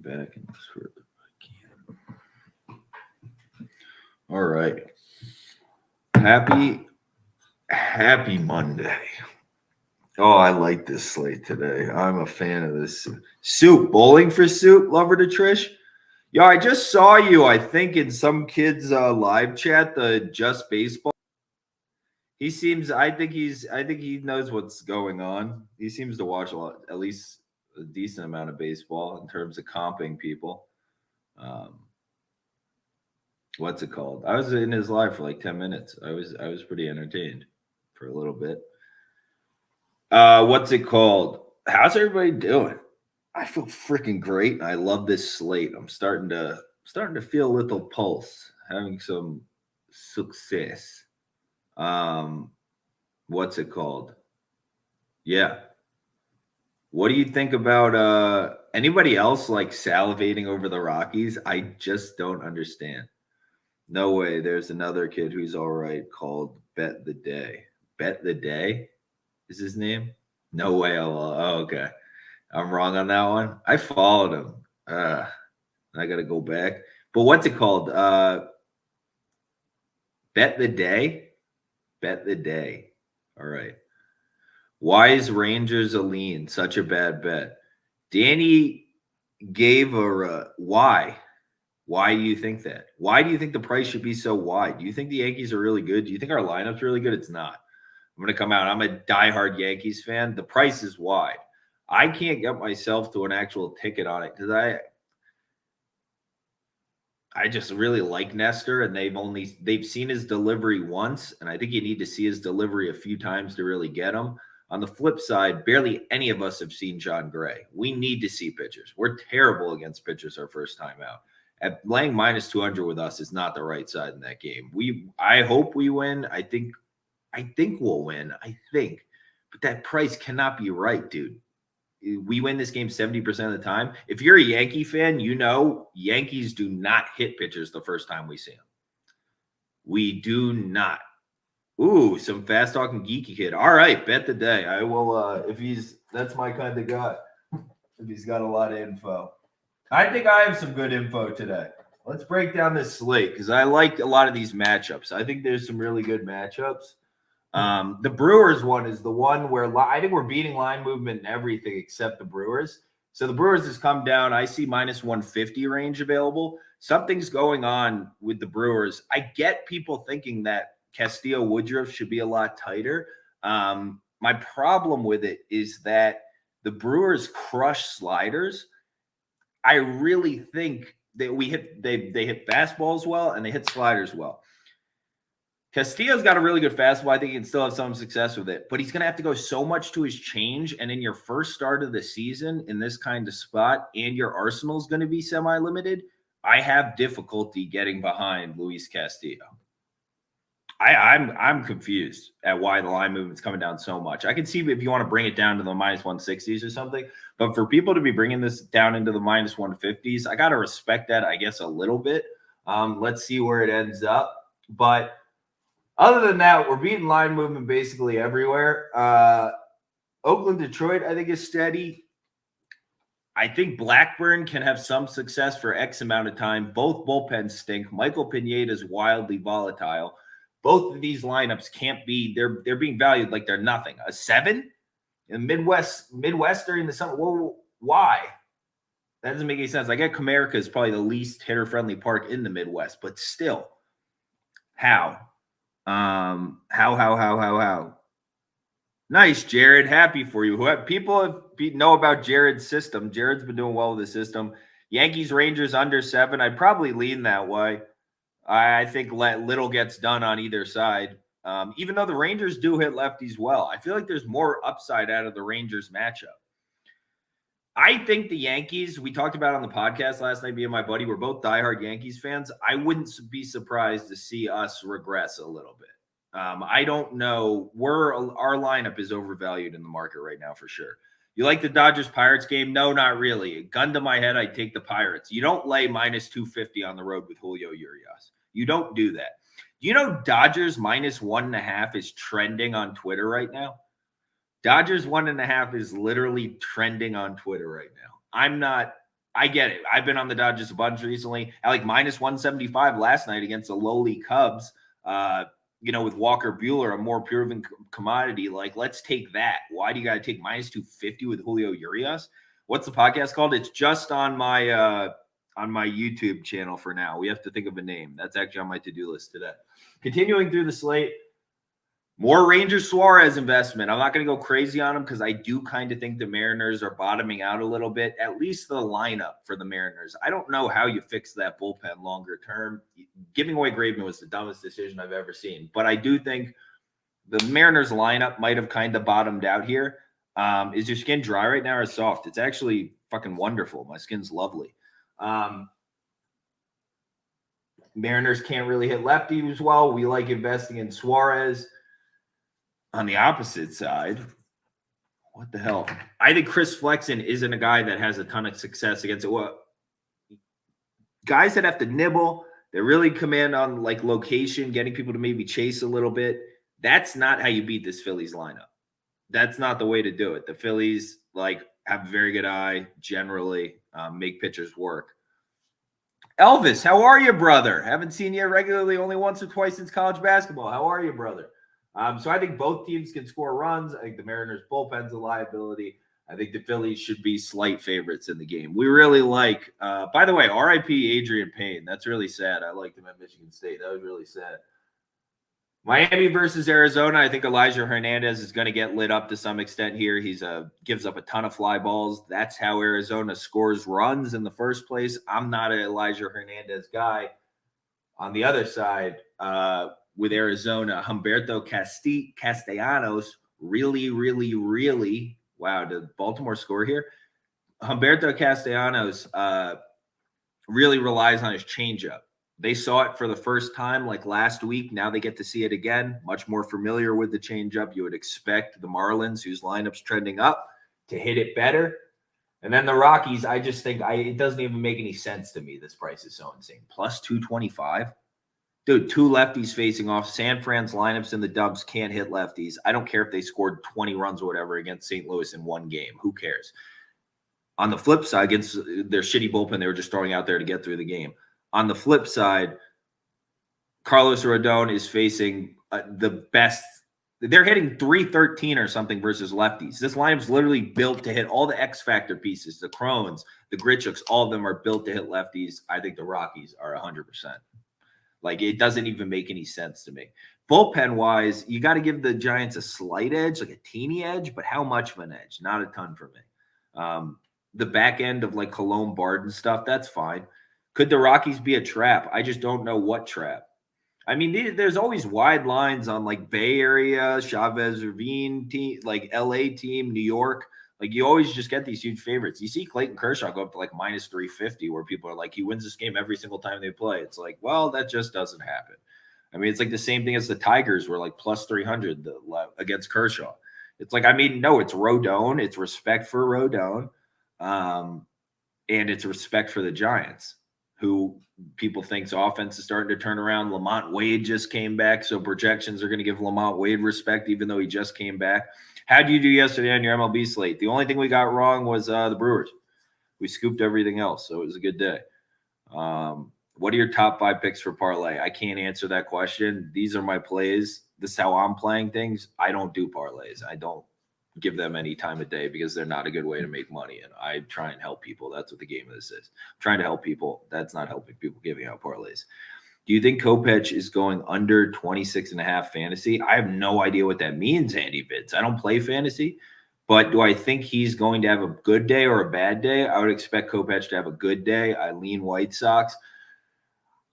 back and further if I can. All right. Happy Monday. Oh, I like this slate today. I'm a fan of this. Soup, bowling for soup, lover to Trish. Yo, I just saw you, I think, in some kid's live chat, the Just Baseball. I think he knows what's going on. He seems to watch a lot, at least a decent amount of baseball in terms of comping people. What's it called? I was in his live for like 10 minutes. I was pretty entertained for a little bit. What's it called? How's everybody doing? I feel freaking great, and I love this slate. I'm starting to feel a little pulse, having some success. What's it called? Yeah. What do you think about anybody else like salivating over the Rockies? I just don't understand. No way. There's another kid who's all right called Bet the Day. Bet the Day is his name? No way. Okay. I'm wrong on that one. I followed him. I got to go back. But what's it called? Bet the Day? Bet the Day. All right. Why is Rangers a lean? Such a bad bet. Danny gave a why? Why do you think that? Why do you think the price should be so wide? Do you think the Yankees are really good? Do you think our lineup's really good? It's not. I'm going to come out. I'm a diehard Yankees fan. The price is wide. I can't get myself to an actual ticket on it because I just really like Nestor, and they've seen his delivery once, and I think you need to see his delivery a few times to really get him. On the flip side, barely any of us have seen John Gray. We need to see pitchers. We're terrible against pitchers our first time out. At laying minus 200 with us is not the right side in that game. I hope we win. I think we'll win. I think. But that price cannot be right, dude. We win this game 70% of the time. If you're a Yankee fan, you know Yankees do not hit pitchers the first time we see them. We do not. Ooh, some fast talking geeky kid. All right, bet the day. I will that's my kind of guy. If he's got a lot of info. I think I have some good info today. Let's break down this slate because I like a lot of these matchups. I think there's some really good matchups. The Brewers one is the one where I think we're beating line movement and everything except the Brewers. So the Brewers has come down. I see minus 150 range available. Something's going on with the Brewers. I get people thinking that Castillo Woodruff should be a lot tighter. My problem with it is that the Brewers crush sliders. I really think that they hit fastballs well and they hit sliders well. Castillo's got a really good fastball. I think he can still have some success with it, but he's going to have to go so much to his change. And in your first start of the season in this kind of spot, and your arsenal is going to be semi-limited, I have difficulty getting behind Luis Castillo. I'm confused at why the line movement's coming down so much. I can see if you want to bring it down to the minus 160s or something, but for people to be bringing this down into the minus 150s, I got to respect that, I guess, a little bit. Let's see where it ends up. But other than that, we're beating line movement basically everywhere. Oakland, Detroit, I think is steady. I think Blackburn can have some success for X amount of time. Both bullpens stink. Michael Pineda is wildly volatile. Both of these lineups can't be. They're being valued like they're nothing. A 7 in Midwest during the summer. Well, why? That doesn't make any sense. I get Comerica is probably the least hitter-friendly park in the Midwest, but still, how? How? Nice, Jared. Happy for you. People know about Jared's system. Jared's been doing well with the system. Yankees, Rangers under 7. I'd probably lean that way. I think little gets done on either side. Even though the Rangers do hit lefties well, I feel like there's more upside out of the Rangers matchup. I think the Yankees, we talked about on the podcast last night, me and my buddy, we're both diehard Yankees fans. I wouldn't be surprised to see us regress a little bit. I don't know. Our lineup is overvalued in the market right now for sure. You like the Dodgers-Pirates game? No, not really. Gun to my head, I'd take the Pirates. You don't lay minus 250 on the road with Julio Urias. You don't do that. You know Dodgers minus 1.5 is trending on Twitter right now? Dodgers 1.5 is literally trending on Twitter right now. I get it. I've been on the Dodgers a bunch recently. I like minus 175 last night against the lowly Cubs. With Walker Buehler, a more proven commodity. Like, let's take that. Why do you got to take minus 250 with Julio Urias? What's the podcast called? It's just on my YouTube channel for now. We have to think of a name. That's actually on my to-do list today. Continuing through the slate, more Ranger Suarez investment. I'm not going to go crazy on them because I do kind of think the Mariners are bottoming out a little bit, at least the lineup for the Mariners. I don't know how you fix that bullpen longer term. Giving away Graveman was the dumbest decision I've ever seen. But I do think the Mariners lineup might have kind of bottomed out here. Is your skin dry right now or soft? It's actually fucking wonderful. My skin's lovely. Mariners can't really hit lefties well. We like investing in Suarez. On the opposite side, what the hell? I think Chris Flexen isn't a guy that has a ton of success against it. Well, guys that have to nibble, that really command on like location, getting people to maybe chase a little bit. That's not how you beat this Phillies lineup. That's not the way to do it. The Phillies have a very good eye, generally make pitchers work. Elvis, how are you, brother? Haven't seen you regularly, only once or twice since college basketball. How are you, brother? So I think both teams can score runs. I think the Mariners bullpen's a liability. I think the Phillies should be slight favorites in the game. We really like, by the way, RIP Adrian Payne. That's really sad. I liked him at Michigan State. That was really sad. Miami versus Arizona. I think Elijah Hernandez is going to get lit up to some extent here. He's gives up a ton of fly balls. That's how Arizona scores runs in the first place. I'm not an Elijah Hernandez guy. On the other side, with Arizona, Humberto Castellanos really, wow, did Baltimore score here? Humberto Castellanos really relies on his changeup. They saw it for the first time last week. Now they get to see it again, much more familiar with the changeup. You would expect the Marlins, whose lineup's trending up, to hit it better. And then the Rockies, I just think it doesn't even make any sense to me. This price is so insane. Plus 225. Dude, two lefties facing off. San Fran's lineups in the dumps can't hit lefties. I don't care if they scored 20 runs or whatever against St. Louis in one game. Who cares? On the flip side, against their shitty bullpen they were just throwing out there to get through the game. On the flip side, Carlos Rodon is facing the best. They're hitting 313 or something versus lefties. This lineup's literally built to hit all the X factor pieces. The Crones, the Grichuks, all of them are built to hit lefties. I think the Rockies are 100%. It doesn't even make any sense to me. Bullpen-wise, you got to give the Giants a slight edge, a teeny edge, but how much of an edge? Not a ton for me. The back end of Cologne Barden stuff, that's fine. Could the Rockies be a trap? I just don't know what trap. I mean, there's always wide lines on Bay Area, Chavez Ravine team, LA team, New York. You always just get these huge favorites. You see Clayton Kershaw go up to minus 350 where people are he wins this game every single time they play. It's well, that just doesn't happen. I mean, it's the same thing as the Tigers were plus 300 against Kershaw. It's no, it's Rodon. It's respect for Rodon. And it's respect for the Giants, who people think's offense is starting to turn around. Lamont Wade just came back, so projections are going to give Lamont Wade respect, even though he just came back. How did you do yesterday on your MLB slate? The only thing we got wrong was the Brewers. We scooped everything else, so it was a good day. What are your top 5 picks for parlay? I can't answer that question. These are my plays. This is how I'm playing things. I don't do parlays. I don't give them any time of day because they're not a good way to make money. And I try and help people. That's what the game of this is. I'm trying to help people. That's not helping people giving out parlays. Do you think Kopech is going under 26.5 fantasy? I have no idea what that means, Andy Vitz. I don't play fantasy, but do I think he's going to have a good day or a bad day? I would expect Kopech to have a good day. I lean White Sox.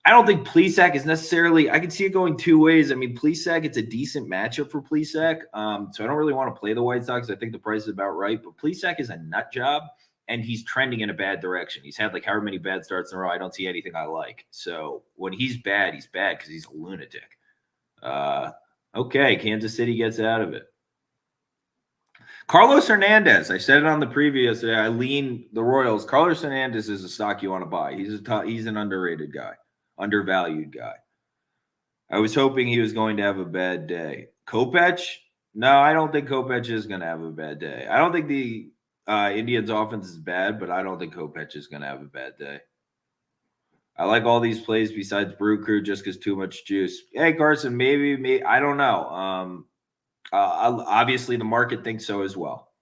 I don't think Plesac is necessarily – I can see it going two ways. I mean, Plesac, it's a decent matchup for Plesac. So I don't really want to play the White Sox. I think the price is about right. But Plesac is a nut job. And he's trending in a bad direction. He's had however many bad starts in a row. I don't see anything I like. So when he's bad because he's a lunatic. Okay, Kansas City gets out of it. Carlos Hernandez. I said it on the preview yesterday. I lean the Royals. Carlos Hernandez is a stock you want to buy. He's an underrated guy, undervalued guy. I was hoping he was going to have a bad day. Kopech? No, I don't think Kopech is going to have a bad day. I don't think Indians offense is bad, but I don't think Kopech is going to have a bad day. I like all these plays besides Brew Crew just because too much juice. Hey, Carson, maybe I don't know. Obviously, the market thinks so as well.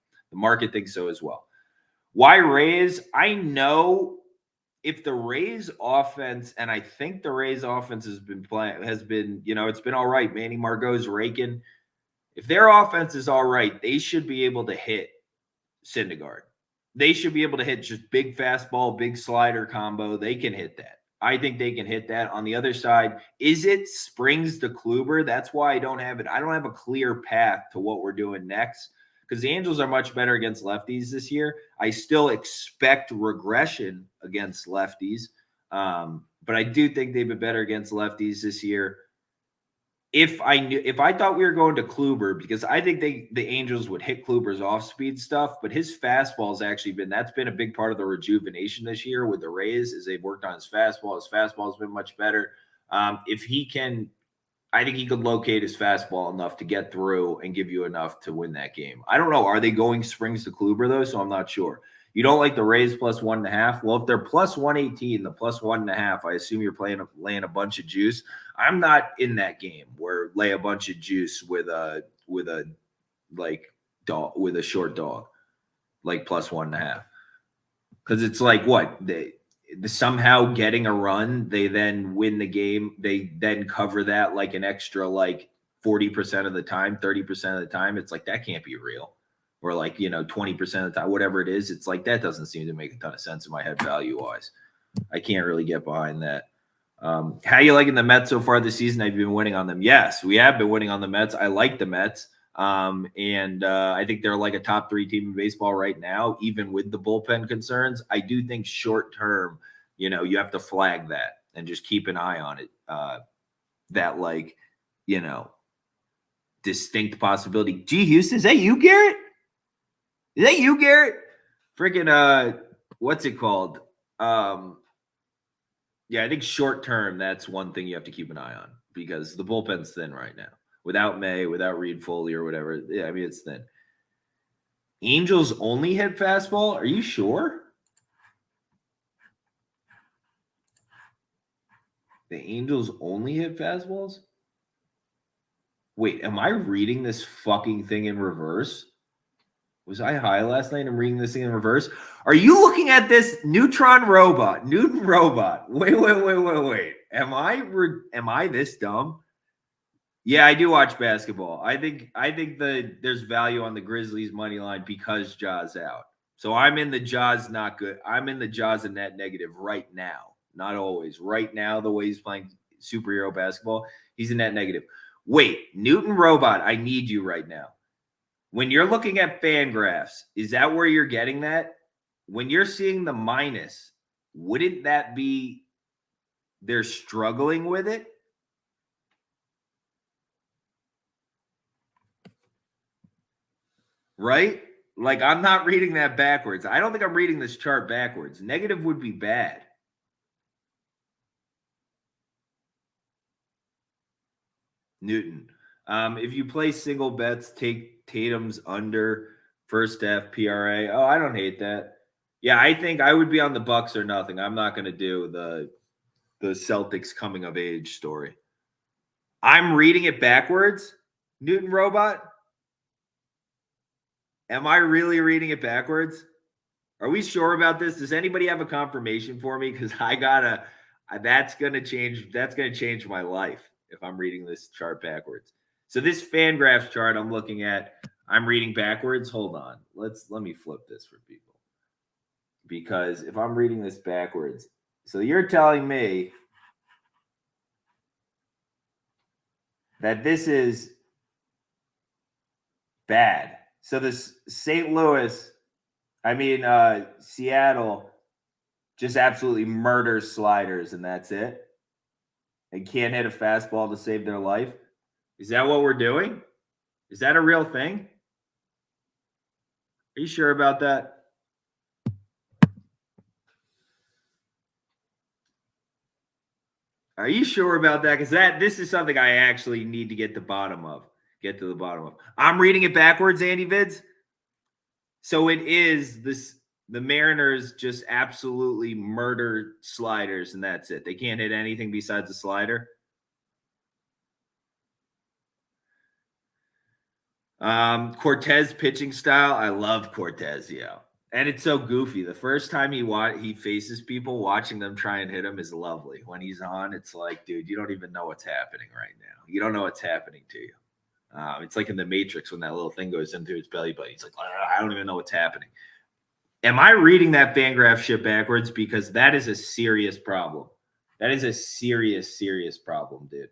Why Rays? I know if the Rays offense, and I think the Rays offense has been, it's been all right. Manny Margot's raking. If their offense is all right, they should be able to hit Syndergaard. They should be able to hit just big fastball, big slider combo. They can hit that. I think they can hit that. On the other side, is it Springs to Kluber? That's why I don't have it. I don't have a clear path to what we're doing next because the Angels are much better against lefties this year. I still expect regression against lefties, but I do think they've been better against lefties this year. If I thought we were going to Kluber, because I think the Angels would hit Kluber's off-speed stuff, but his fastball's actually that's been a big part of the rejuvenation this year with the Rays, is they've worked on his fastball. His fastball's been much better. If he can, I think he could locate his fastball enough to get through and give you enough to win that game. I don't know. Are they going Springs to Kluber though? So I'm not sure. You don't like the Rays plus 1.5? Well, if they're plus 118, the plus 1.5, I assume you're laying a bunch of juice. I'm not in that game where lay a bunch of juice with a short dog, like plus 1.5. Because it's like what? They somehow getting a run, they then win the game. They then cover that like an extra like 40% of the time, 30% of the time. It's like that can't be real. Or like, 20% of the time, whatever it is. It's like that doesn't seem to make a ton of sense in my head value-wise. I can't really get behind that. How you liking the Mets so far this season? Have you been winning on them? Yes, we have been winning on the Mets. I like the Mets. And I think they're like a top 3 team in baseball right now, even with the bullpen concerns. I do think short term, you have to flag that and just keep an eye on it. That distinct possibility. Gee, Houston, is that you, Garrett? Is that you, Garrett? Freaking, what's it called? Yeah, I think short term, that's one thing you have to keep an eye on because the bullpen's thin right now. Without May, without Reed Foley or whatever. Yeah, I mean, it's thin. Angels only hit fastball? Are you sure? The Angels only hit fastballs? Wait, am I reading this fucking thing in reverse? Was I high last night and reading this thing in reverse? Are you looking at this Newton robot? Wait. Am I this dumb? Yeah, I do watch basketball. I think there's value on the Grizzlies money line because Ja's out. So I'm in the Ja's not good. I'm in the Ja's and net negative right now. Not always. Right now, the way he's playing superhero basketball, he's a net negative. Wait, Newton robot, I need you right now. When you're looking at fan graphs, is that where you're getting that? When you're seeing the minus, wouldn't that be they're struggling with it? Right? Like, I'm not reading that backwards. I don't think I'm reading this chart backwards. Negative would be bad. Newton. If you play single bets, take Tatum's under first half PRA. Oh, I don't hate that. Yeah, I think I would be on the Bucks or nothing. I'm not going to do the Celtics coming of age story. I'm reading it backwards, Newton robot. Am I really reading it backwards? Are we sure about this? Does anybody have a confirmation for me? Because that's going to change my life if I'm reading this chart backwards. So this Fangraphs chart I'm looking at, I'm reading backwards. Hold on. Let me flip this for people. Because if I'm reading this backwards, so you're telling me that this is bad. So this Seattle just absolutely murders sliders and that's it. And can't hit a fastball to save their life. Is that what we're doing? Is that a real thing? Are you sure about that? Are you sure about that? Because this is something I actually need to get to the bottom of. I'm reading it backwards, Andy Vids. So it is this. The Mariners just absolutely murder sliders, and that's it. They can't hit anything besides a slider. Cortez pitching style. I love Cortez, yeah. And it's so goofy. The first time he faces people, watching them try and hit him is lovely. When he's on, it's like, dude, you don't even know what's happening right now. You don't know what's happening to you. It's like in the Matrix when that little thing goes into his belly button. He's like, I don't even know what's happening. Am I reading that Fangraph shit backwards? Because that is a serious problem. That is a serious, serious problem, dude.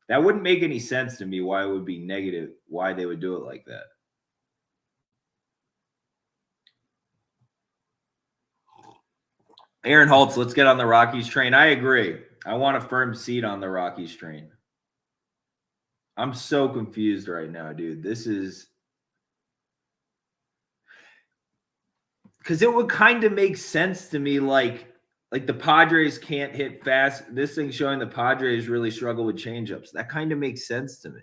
That wouldn't make any sense to me why it would be negative, why they would do it like that. Aaron Holtz, let's get on the Rockies train. I agree. I want a firm seat on the Rockies train. I'm so confused right now, dude. This is because it would kind of make sense to me, like the Padres can't hit fast. This thing's showing the Padres really struggle with changeups. That kind of makes sense to me.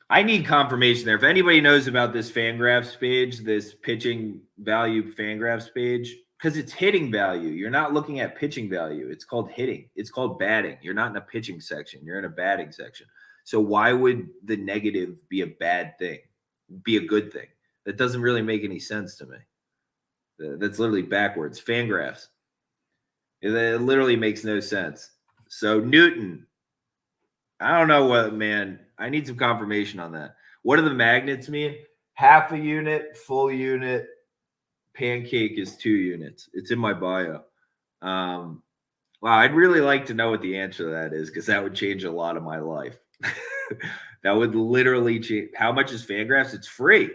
I need confirmation there. If anybody knows about this Fangraphs page, this pitching value Fangraphs page, because it's hitting value. You're not looking at pitching value. It's called hitting. It's called batting. You're not in a pitching section. You're in a batting section. So why would the negative be a bad thing? Be a good thing? That doesn't really make any sense to me. That's literally backwards. Fangraphs. It literally makes no sense. So Newton, I don't know what, man. I need some confirmation on that. What do the magnets mean? Half a unit, full unit, pancake is 2 units. It's in my bio. Wow, I'd really like to know what the answer to that is, because that would change a lot of my life. That would literally change. How much is Fangraphs? It's free.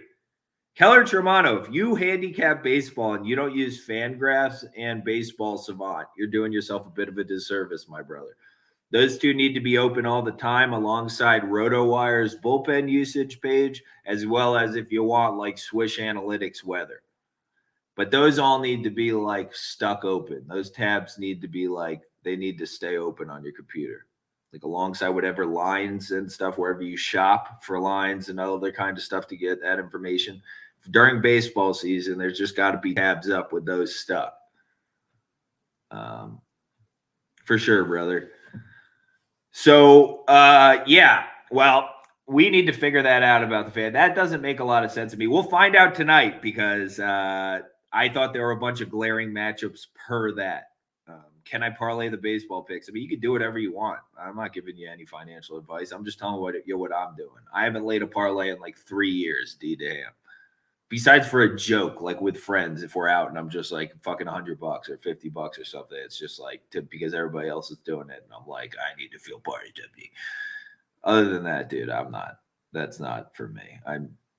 Keller Tremonto, if you handicap baseball and you don't use Fangraphs and Baseball Savant, you're doing yourself a bit of a disservice, my brother. Those two need to be open all the time alongside RotoWire's bullpen usage page, as well as if you want like Swish Analytics weather. But those all need to be like stuck open. Those tabs need to be like, they need to stay open on your computer. Like alongside whatever lines and stuff, wherever you shop for lines and other kind of stuff to get that information. During baseball season, there's just got to be tabs up with those stuff. For sure, brother. So, yeah, well, we need to figure that out about the fan. That doesn't make a lot of sense to me. We'll find out tonight, because I thought there were a bunch of glaring matchups per that. Can I parlay the baseball picks? I mean, you can do whatever you want. I'm not giving you any financial advice. I'm just telling what I'm doing. I haven't laid a parlay in like 3 years, D-damn. Besides for a joke, like with friends, if we're out and I'm just like fucking $100 or $50 or something, it's just like because everybody else is doing it, and I'm like, I need to feel party tippy. Other than that, dude, I'm not. That's not for me.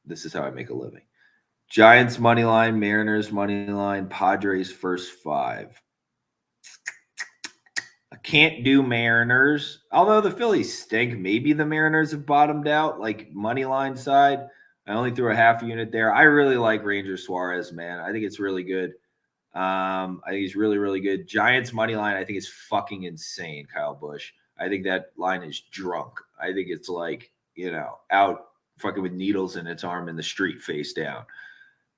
This is how I make a living. Giants money line, Mariners money line, Padres first 5. I can't do Mariners, although the Phillies stink. Maybe the Mariners have bottomed out, like money line side. I only threw a half unit there. I really like Ranger Suarez, man. I think it's really good. I think he's really, really good. Giants money line, I think is fucking insane, Kyle Busch. I think that line is drunk. I think it's like, out fucking with needles in its arm in the street face down.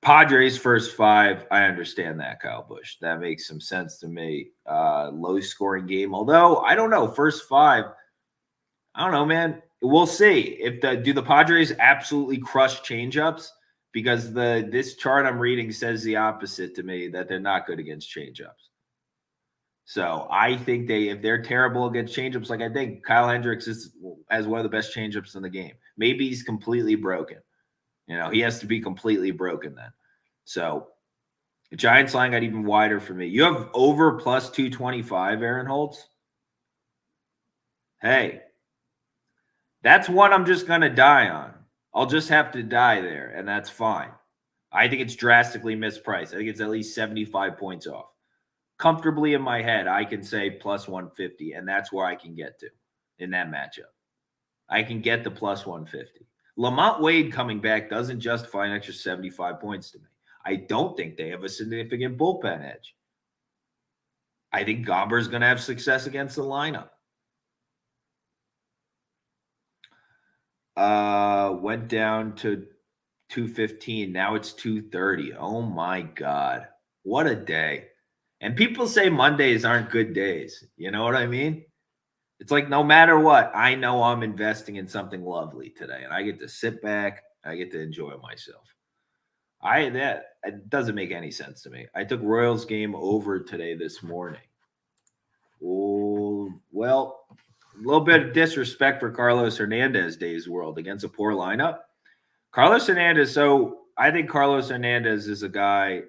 Padres first 5, I understand that, Kyle Busch. That makes some sense to me. Low scoring game, although I don't know. First 5, I don't know, man. We'll see. Do the Padres absolutely crush changeups? Because this chart I'm reading says the opposite to me, that they're not good against changeups. So I think if they're terrible against changeups, like I think Kyle Hendricks has one of the best changeups in the game. Maybe he's completely broken. He has to be completely broken then. So the Giants line got even wider for me. You have over plus 225, Aaron Holtz. Hey, that's one I'm just going to die on. I'll just have to die there, and that's fine. I think it's drastically mispriced. I think it's at least 75 points off. Comfortably in my head, I can say plus 150, and that's where I can get to in that matchup. I can get the plus 150. Lamont Wade coming back doesn't justify an extra 75 points to me. I don't think they have a significant bullpen edge. I think Gomber's going to have success against the lineup. Went down to 215. Now it's 230. Oh my God. What a day. And people say Mondays aren't good days. You know what I mean? It's like no matter what, I know I'm investing in something lovely today, and I get to sit back, I get to enjoy myself. That it doesn't make any sense to me. I took Royals game over today this morning. Oh, well, a little bit of disrespect for Carlos Hernandez Day's World against a poor lineup. Carlos Hernandez, so I think Carlos Hernandez is a guy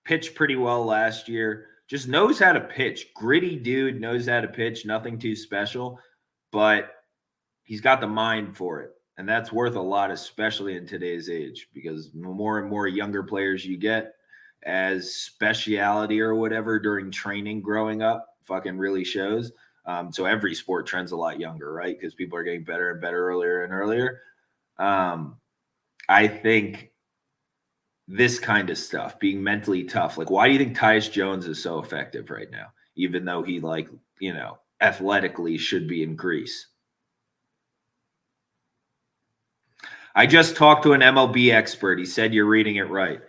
pitched pretty well last year. Just knows how to pitch. Gritty dude, knows how to pitch. Nothing too special, but he's got the mind for it. And that's worth a lot, especially in today's age, because more and more younger players you get as speciality or whatever during training growing up fucking really shows. So every sport trends a lot younger, right? Because people are getting better and better earlier and earlier. I think this kind of stuff, being mentally tough. Like, why do you think Tyus Jones is so effective right now, even though he, like, you know, athletically should be in Greece? I just talked to an MLB expert. He said you're reading it right.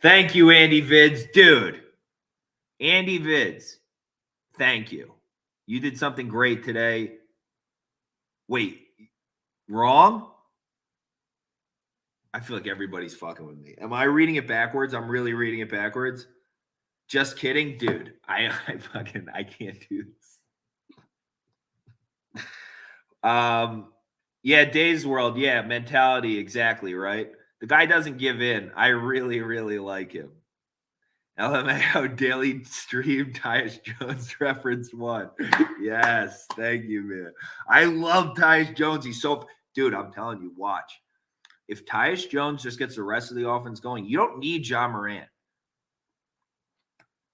Thank you, Andy Vids. Dude, Andy Vids, thank you. You did something great today. Wait, wrong? I feel like everybody's fucking with me. Am I reading it backwards? I'm really reading it backwards. Just kidding, dude. I can't do this. Yeah, Days World. Yeah, mentality. Exactly, right? The guy doesn't give in. I really, really like him. LMAO Daily Stream Tyus Jones reference 1. Yes, thank you, man. I love Tyus Jones. He's so, dude, I'm telling you, watch. If Tyus Jones just gets the rest of the offense going, you don't need John Morant.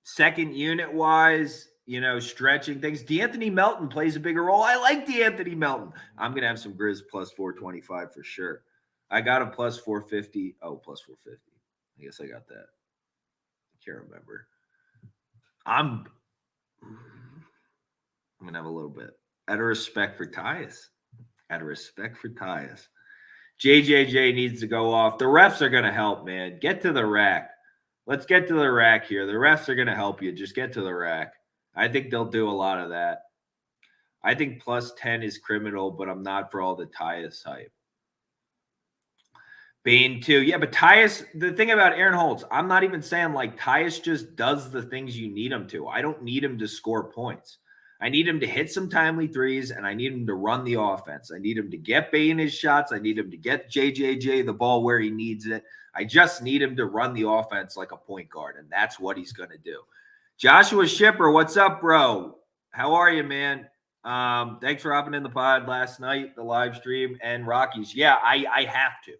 Second unit wise, you know, stretching things. DeAnthony Melton plays a bigger role. I like DeAnthony Melton. I'm going to have some Grizz plus 425 for sure. I got a plus 450. Oh, plus 450. I guess I got that. I can't remember. I'm going to have a little bit. Out of respect for Tyus. JJJ needs to go off. The refs are going to help, man. Get to the rack. Let's get to the rack here. The refs are going to help you. Just get to the rack. I think they'll do a lot of that. I think plus 10 is criminal, but I'm not for all the Tyus hype. Bane too. Yeah, but Tyus, the thing about Aaron Holtz, I'm not even saying like Tyus just does the things you need him to. I don't need him to score points. I need him to hit some timely threes, and I need him to run the offense. I need him to get Bane his shots. I need him to get JJJ the ball where he needs it. I just need him to run the offense like a point guard, and that's what he's going to do. Joshua Shipper, what's up, bro? How are you, man? Thanks for hopping in the pod last night, the live stream, and Rockies. Yeah, I have to.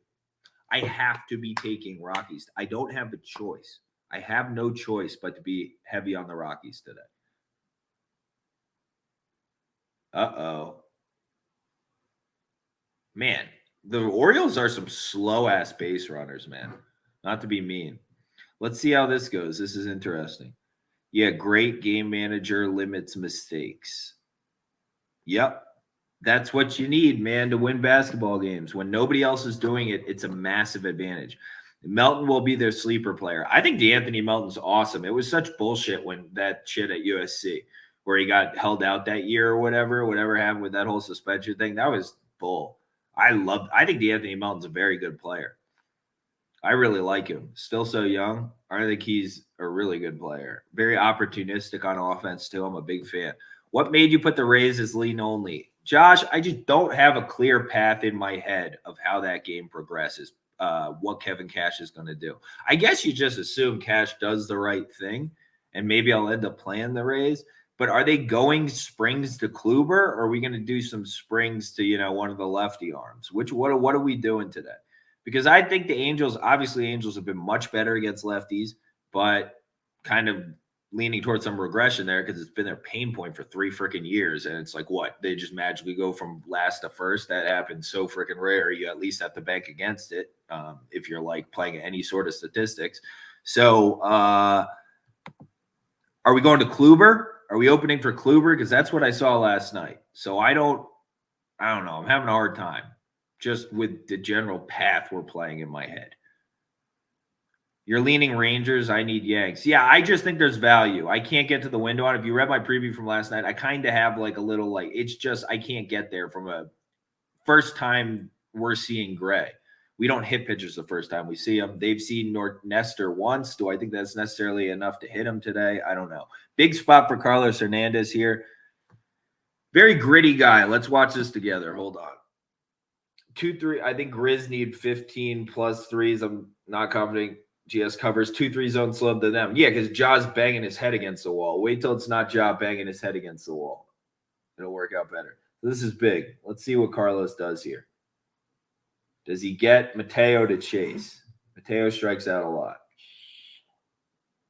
I have to be taking Rockies. I don't have a choice. I have no choice but to be heavy on the Rockies today. Uh-oh. Man, the Orioles are some slow-ass base runners, man. Not to be mean. Let's see how this goes. This is interesting. Yeah, great game manager limits mistakes. Yep. That's what you need, man, to win basketball games. When nobody else is doing it, it's a massive advantage. Melton will be their sleeper player. I think DeAnthony Melton's awesome. It was such bullshit when that shit at USC where he got held out that year or whatever happened with that whole suspension thing. That was bull. I think DeAnthony Melton's a very good player. I really like him. Still so young. I think he's a really good player. Very opportunistic on offense, too. I'm a big fan. What made you put the Rays as lean only? Josh, I just don't have a clear path in my head of how that game progresses, what Kevin Cash is going to do. I guess you just assume Cash does the right thing, and maybe I'll end up playing the Rays. But are they going springs to Kluber, or are we going to do some springs to, one of the lefty arms? What are we doing today? Because I think the Angels have been much better against lefties, but kind of leaning towards some regression there because it's been their pain point for 3 freaking years. And it's like, what? They just magically go from last to first? That happens so freaking rare. You at least have to bank against it if you're like playing any sort of statistics. So are we going to Kluber? Are we opening for Kluber? Because that's what I saw last night. So I don't I don't know. I'm having a hard time just with the general path we're playing in my head. You're leaning Rangers. I need Yanks. Yeah, I just think there's value. I can't get to the window on it. If you read my preview from last night, I kind of have like a little like it's just I can't get there from a first time we're seeing Gray. We don't hit pitchers the first time we see them. They've seen Nestor once. Do I think that's necessarily enough to hit him today? I don't know. Big spot for Carlos Hernandez here. Very gritty guy. Let's watch this together. Hold on. 2-3. I think Grizz need 15 plus threes. I'm not confident GS covers 2-3 zone slub to them. Yeah, because Jaw's banging his head against the wall. Wait till it's not Jaw banging his head against the wall. It'll work out better. So this is big. Let's see what Carlos does here. Does he get Mateo to chase? Mateo strikes out a lot.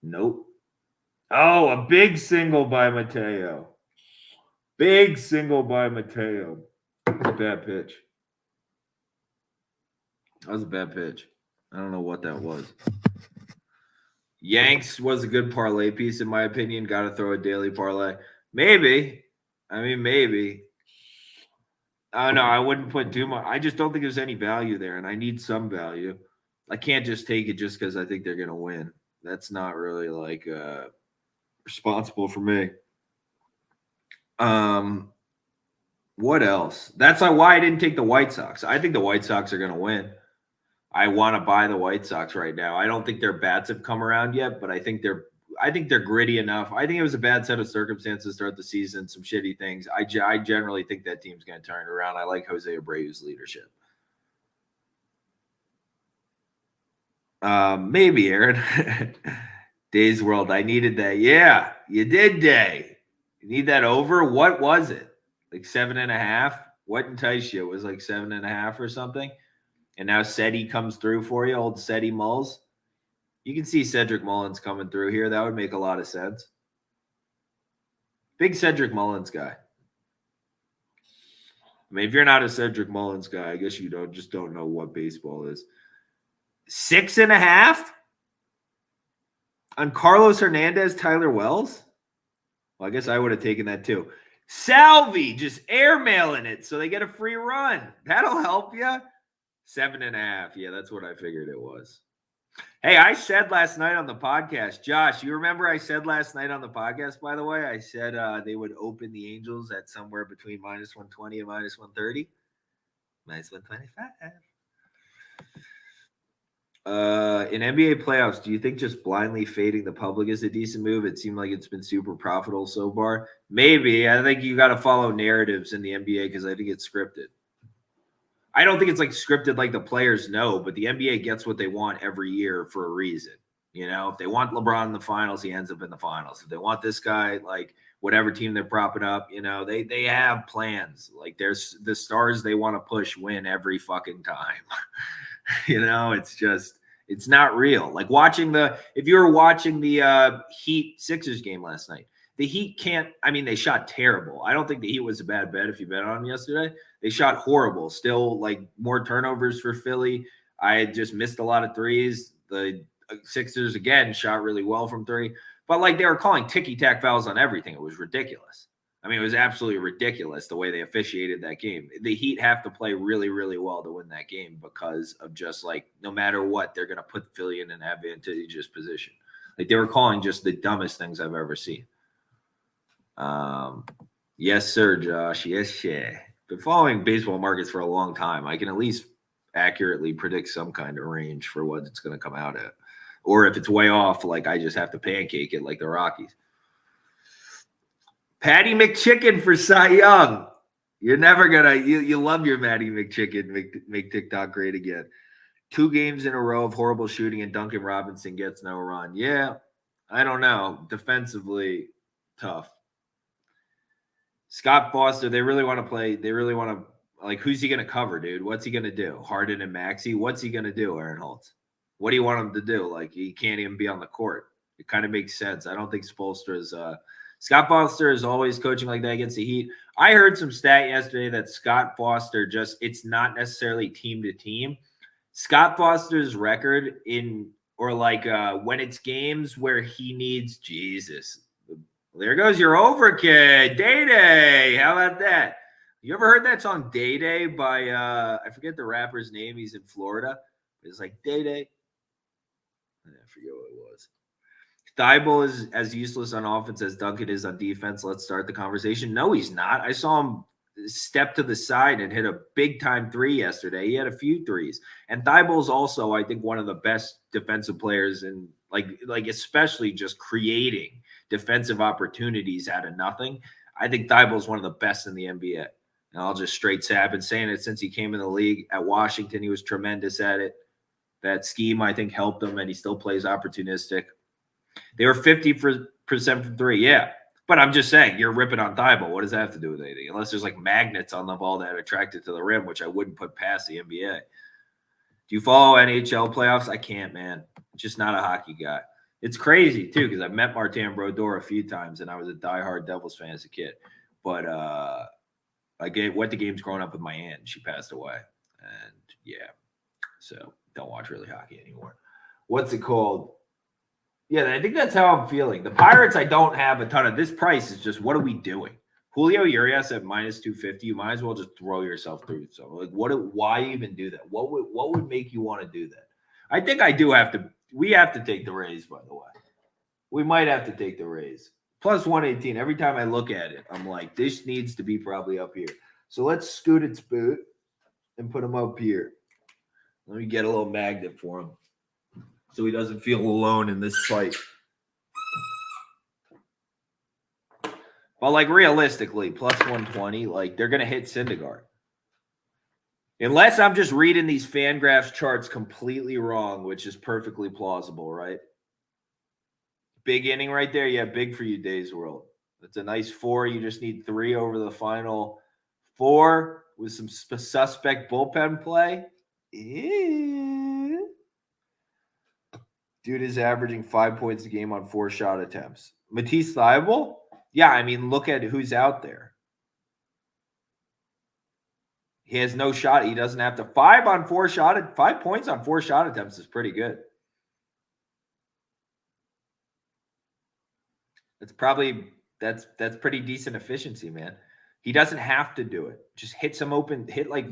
Nope. Oh, a big single by Mateo. Big single by Mateo. That was a bad pitch. That was a bad pitch. I don't know what that was. Yanks was a good parlay piece, in my opinion. Got to throw a daily parlay. Maybe. I mean, maybe. Oh, no, I wouldn't put too much. I just don't think there's any value there, and I need some value. I can't just take it just because I think they're going to win. That's not really, like, responsible for me. What else? That's why I didn't take the White Sox. I think the White Sox are going to win. I want to buy the White Sox right now. I don't think their bats have come around yet, but I think they're gritty enough. I think it was a bad set of circumstances throughout the season, some shitty things. I generally think that team's going to turn it around. I like Jose Abreu's leadership. Maybe, Aaron. Day's World. I needed that. Yeah, you did, Day. You need that over? What was it? Like 7.5? What enticed you? It was like 7.5 or something? And now Seti comes through for you, old Seti Mulls. You can see Cedric Mullins coming through here. That would make a lot of sense. Big Cedric Mullins guy. I mean, if you're not a Cedric Mullins guy, I guess you don't know what baseball is. 6.5 on Carlos Hernandez, Tyler Wells. Well, I guess I would have taken that too. Salvi just airmailing it so they get a free run. That'll help you. 7.5. Yeah, that's what I figured it was. Hey, I said last night on the podcast, Josh, you remember I said last night on the podcast, by the way, I said they would open the Angels at somewhere between -120 and -130. -125. In NBA playoffs, do you think just blindly fading the public is a decent move? It seemed like it's been super profitable so far. Maybe. I think you got to follow narratives in the NBA because I think it's scripted. I don't think it's like scripted like the players know, but the NBA gets what they want every year for a reason. You know, if they want LeBron in the finals, he ends up in the finals. If they want this guy, like whatever team they're propping up, you know, they have plans. Like there's the stars they want to push win every fucking time. You know, it's not real. Like if you were watching the Heat Sixers game last night, the Heat they shot terrible. I don't think the Heat was a bad bet if you bet on them yesterday. They shot horrible. Still, like, more turnovers for Philly. I had just missed a lot of threes. The Sixers, again, shot really well from three. But, like, they were calling ticky-tack fouls on everything. It was ridiculous. I mean, it was absolutely ridiculous the way they officiated that game. The Heat have to play really, really well to win that game because of just, like, no matter what, they're going to put Philly in an advantageous position. Like, they were calling just the dumbest things I've ever seen. Yes, sir, Josh. Yes, sir. Been following baseball markets for a long time. I can at least accurately predict some kind of range for what it's going to come out at. Or if it's way off, like I just have to pancake it like the Rockies. Patty McChicken for Cy Young. You're never going to – you love your Matty McChicken, make TikTok great again. 2 games in a row of horrible shooting and Duncan Robinson gets no run. Yeah, I don't know. Defensively, tough. Scott Foster, they really want to play. They really want to, like, who's he going to cover, dude? What's he going to do? Harden and Maxey? What's he going to do, Aaron Holtz? What do you want him to do? Like, he can't even be on the court. It kind of makes sense. I don't think Spoelstra is Scott Foster is always coaching like that against the Heat. I heard some stat yesterday that Scott Foster it's not necessarily team to team. Scott Foster's record when it's games where he needs Jesus. There goes your over kid. Day. How about that? You ever heard that song Day Day by I forget the rapper's name, he's in Florida. It's like Day Day. I forget what it was. Thibault is as useless on offense as Duncan is on defense. Let's start the conversation. No, he's not. I saw him step to the side and hit a big time three yesterday. He had a few threes. And Thibault's also, I think, one of the best defensive players in like especially just creating defensive opportunities out of nothing. I think Thibault's one of the best in the NBA. And I'll just straight say I've been saying it since he came in the league. At Washington, he was tremendous at it. That scheme, I think, helped him, and he still plays opportunistic. They were 50% from three, yeah. But I'm just saying, you're ripping on Thibault. What does that have to do with anything? Unless there's like magnets on the ball that attract it to the rim, which I wouldn't put past the NBA. Do you follow NHL playoffs? I can't, man. Just not a hockey guy. It's crazy, too, because I've met Martin Brodeur a few times, and I was a diehard Devils fan as a kid. But I went to games growing up with my aunt, and she passed away. And, yeah, so don't watch really hockey anymore. What's it called? Yeah, I think that's how I'm feeling. The Pirates, I don't have a ton of. This price is just, what are we doing? Julio Urias at minus 250. You might as well just throw yourself through. So, like, why even do that? What would make you want to do that? I think I do have to. We have to take the Rays, by the way. We might have to take the Rays. Plus 118. Every time I look at it, I'm like, this needs to be probably up here. So let's scoot its boot and put him up here. Let me get a little magnet for him, so he doesn't feel alone in this fight. But, like, realistically, plus 120, like, they're going to hit Syndergaard. Unless I'm just reading these Fangraphs charts completely wrong, which is perfectly plausible, right? Big inning right there. Yeah, big for you, Days World. That's a nice 4. You just need 3 over the final 4 with some suspect bullpen play. Ew. Dude is averaging 5 points a game on 4 shot attempts. Matisse Thybulle? Yeah, I mean, look at who's out there. He has no shot. He doesn't have to. 5 points on 4 shot attempts is pretty good. That's pretty decent efficiency, man. He doesn't have to do it. Just hit some open, hit like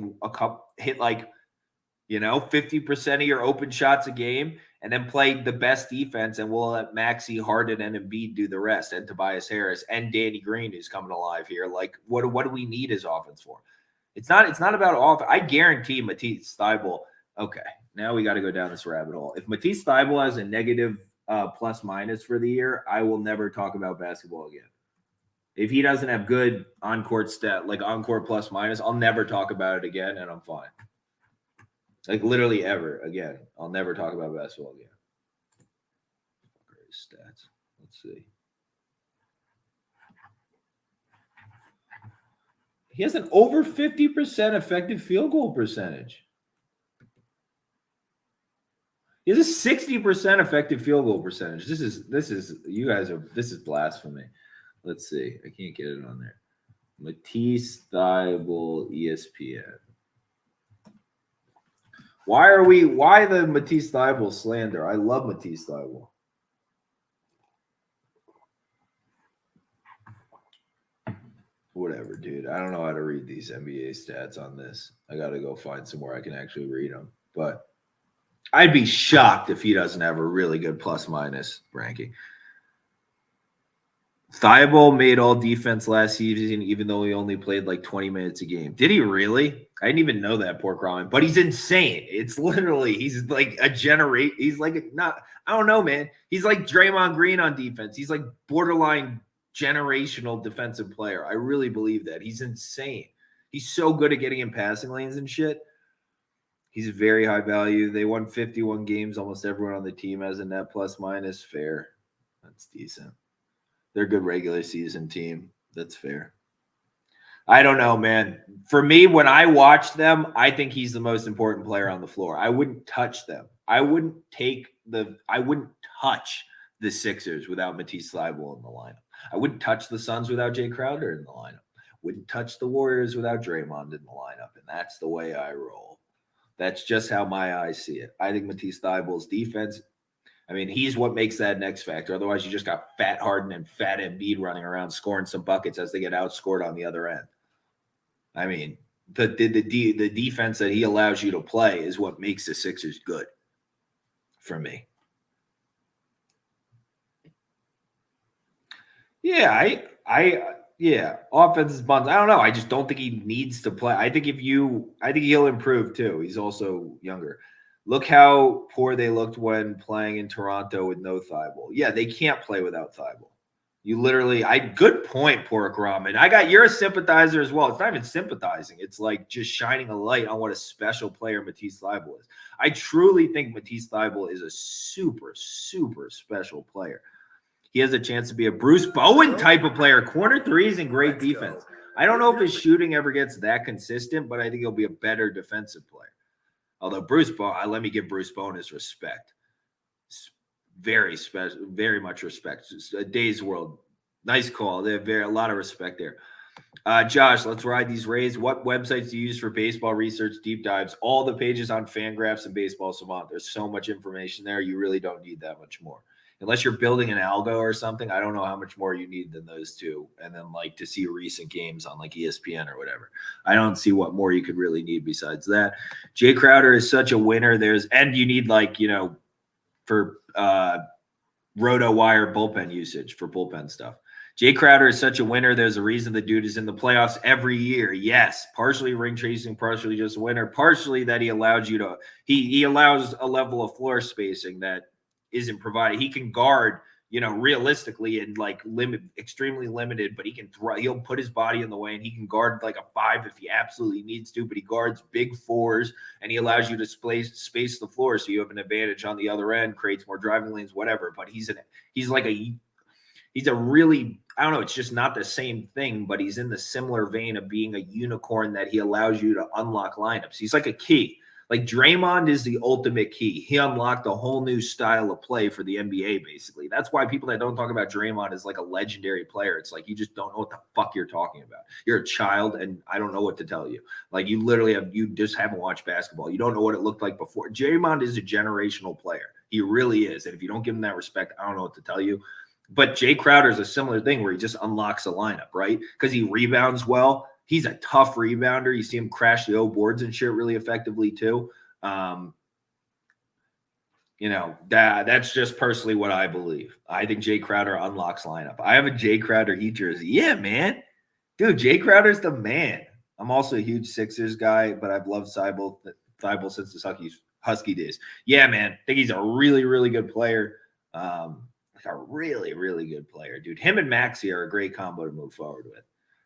50% of your open shots a game, and then play the best defense, and we'll let Maxey, Harden, and Embiid do the rest, and Tobias Harris and Danny Green, who's coming alive here. Like, what do we need his offense for? It's not about offense. I guarantee Matisse Thybulle. Okay, now we got to go down this rabbit hole. If Matisse Thybulle has a negative plus minus for the year, I will never talk about basketball again. If he doesn't have good on-court stat, like on-court plus minus, I'll never talk about it again, and I'm fine. Like, literally ever again. I'll never talk about basketball again. Great stats. Let's see. He has an over 50% effective field goal percentage. He has a 60% effective field goal percentage. This is blasphemy. Let's see. I can't get it on there. Matisse Thybulle, ESPN. Why the Matisse Thybulle slander? I love Matisse Thybulle. Whatever, dude. I don't know how to read these NBA stats on this. I got to go find somewhere I can actually read them. But I'd be shocked if he doesn't have a really good plus-minus ranking. Thybulle made all defense last season, even though he only played like 20 minutes a game. Did he really? I didn't even know that, poor Crowman. But he's insane. It's literally, he's like he's like, I don't know, man. He's like Draymond Green on defense. He's like borderline generational defensive player. I really believe that. He's insane. He's so good at getting in passing lanes and shit. He's very high value. They won 51 games. Almost everyone on the team has a net plus minus. Fair. That's decent. They're a good regular season team. That's fair. I don't know, man. For me, when I watch them, I think he's the most important player on the floor. I wouldn't touch them. I wouldn't touch the Sixers without Matisse Thybulle in the lineup. I wouldn't touch the Suns without Jay Crowder in the lineup. Wouldn't touch the Warriors without Draymond in the lineup. And that's the way I roll. That's just how my eyes see it. I think Matisse Thybulle's defense, I mean, he's what makes that next factor. Otherwise, you just got fat Harden and fat Embiid running around scoring some buckets as they get outscored on the other end. I mean, the defense that he allows you to play is what makes the Sixers good for me. Yeah, offense is buns. I don't know. I just don't think he needs to play. I think he'll improve too. He's also younger. Look how poor they looked when playing in Toronto with no Thibault. Yeah, they can't play without Thibault. You literally, good point, Pork Ramen. You're a sympathizer as well. It's not even sympathizing. It's like just shining a light on what a special player Matisse Thybulle is. I truly think Matisse Thybulle is a super, super special player. He has a chance to be a Bruce Bowen type of player. Corner threes and great defense. I don't know if his shooting ever gets that consistent, but I think he'll be a better defensive player. Although Bruce Bowen, let me give Bruce Bowen his respect. Very special, very much respect. A Days World, nice call. They have a lot of respect there. Josh, let's ride these Rays. What websites do you use for baseball research deep dives? All the pages on Fangraphs and Baseball Savant. There's so much information there. You really don't need that much more. Unless you're building an algo or something, I don't know how much more you need than those two. And then like to see recent games on like ESPN or whatever. I don't see what more you could really need besides that. Jay Crowder is such a winner. And you need for RotoWire bullpen usage for bullpen stuff. Jay Crowder is such a winner. There's a reason the dude is in the playoffs every year. Yes, partially ring chasing, partially just a winner, partially that he allows you to he allows a level of floor spacing that isn't provided. He can guard, realistically and extremely limited, but he'll put his body in the way and he can guard like a 5 if he absolutely needs to, but he guards big 4s and he allows you to space the floor so you have an advantage on the other end, creates more driving lanes, whatever. But he's a really, I don't know, it's just not the same thing, but he's in the similar vein of being a unicorn that he allows you to unlock lineups. He's like a key. Like Draymond is the ultimate key. He unlocked a whole new style of play for the NBA, basically. That's why people that don't talk about Draymond as like a legendary player, it's like you just don't know what the fuck you're talking about. You're a child, and I don't know what to tell you. Like you just haven't watched basketball. You don't know what it looked like before. Draymond is a generational player. He really is. And if you don't give him that respect, I don't know what to tell you. But Jay Crowder is a similar thing where he just unlocks a lineup, right? Because he rebounds well. He's a tough rebounder. You see him crash the O boards and shit really effectively too. That's just personally what I believe. I think Jay Crowder unlocks lineup. I have a Jay Crowder Heat jersey. Yeah, man. Dude, Jay Crowder's the man. I'm also a huge Sixers guy, but I've loved Thybulle since the Husky days. Yeah, man. I think he's a really, really good player. A really, really good player, dude. Him and Maxey are a great combo to move forward with.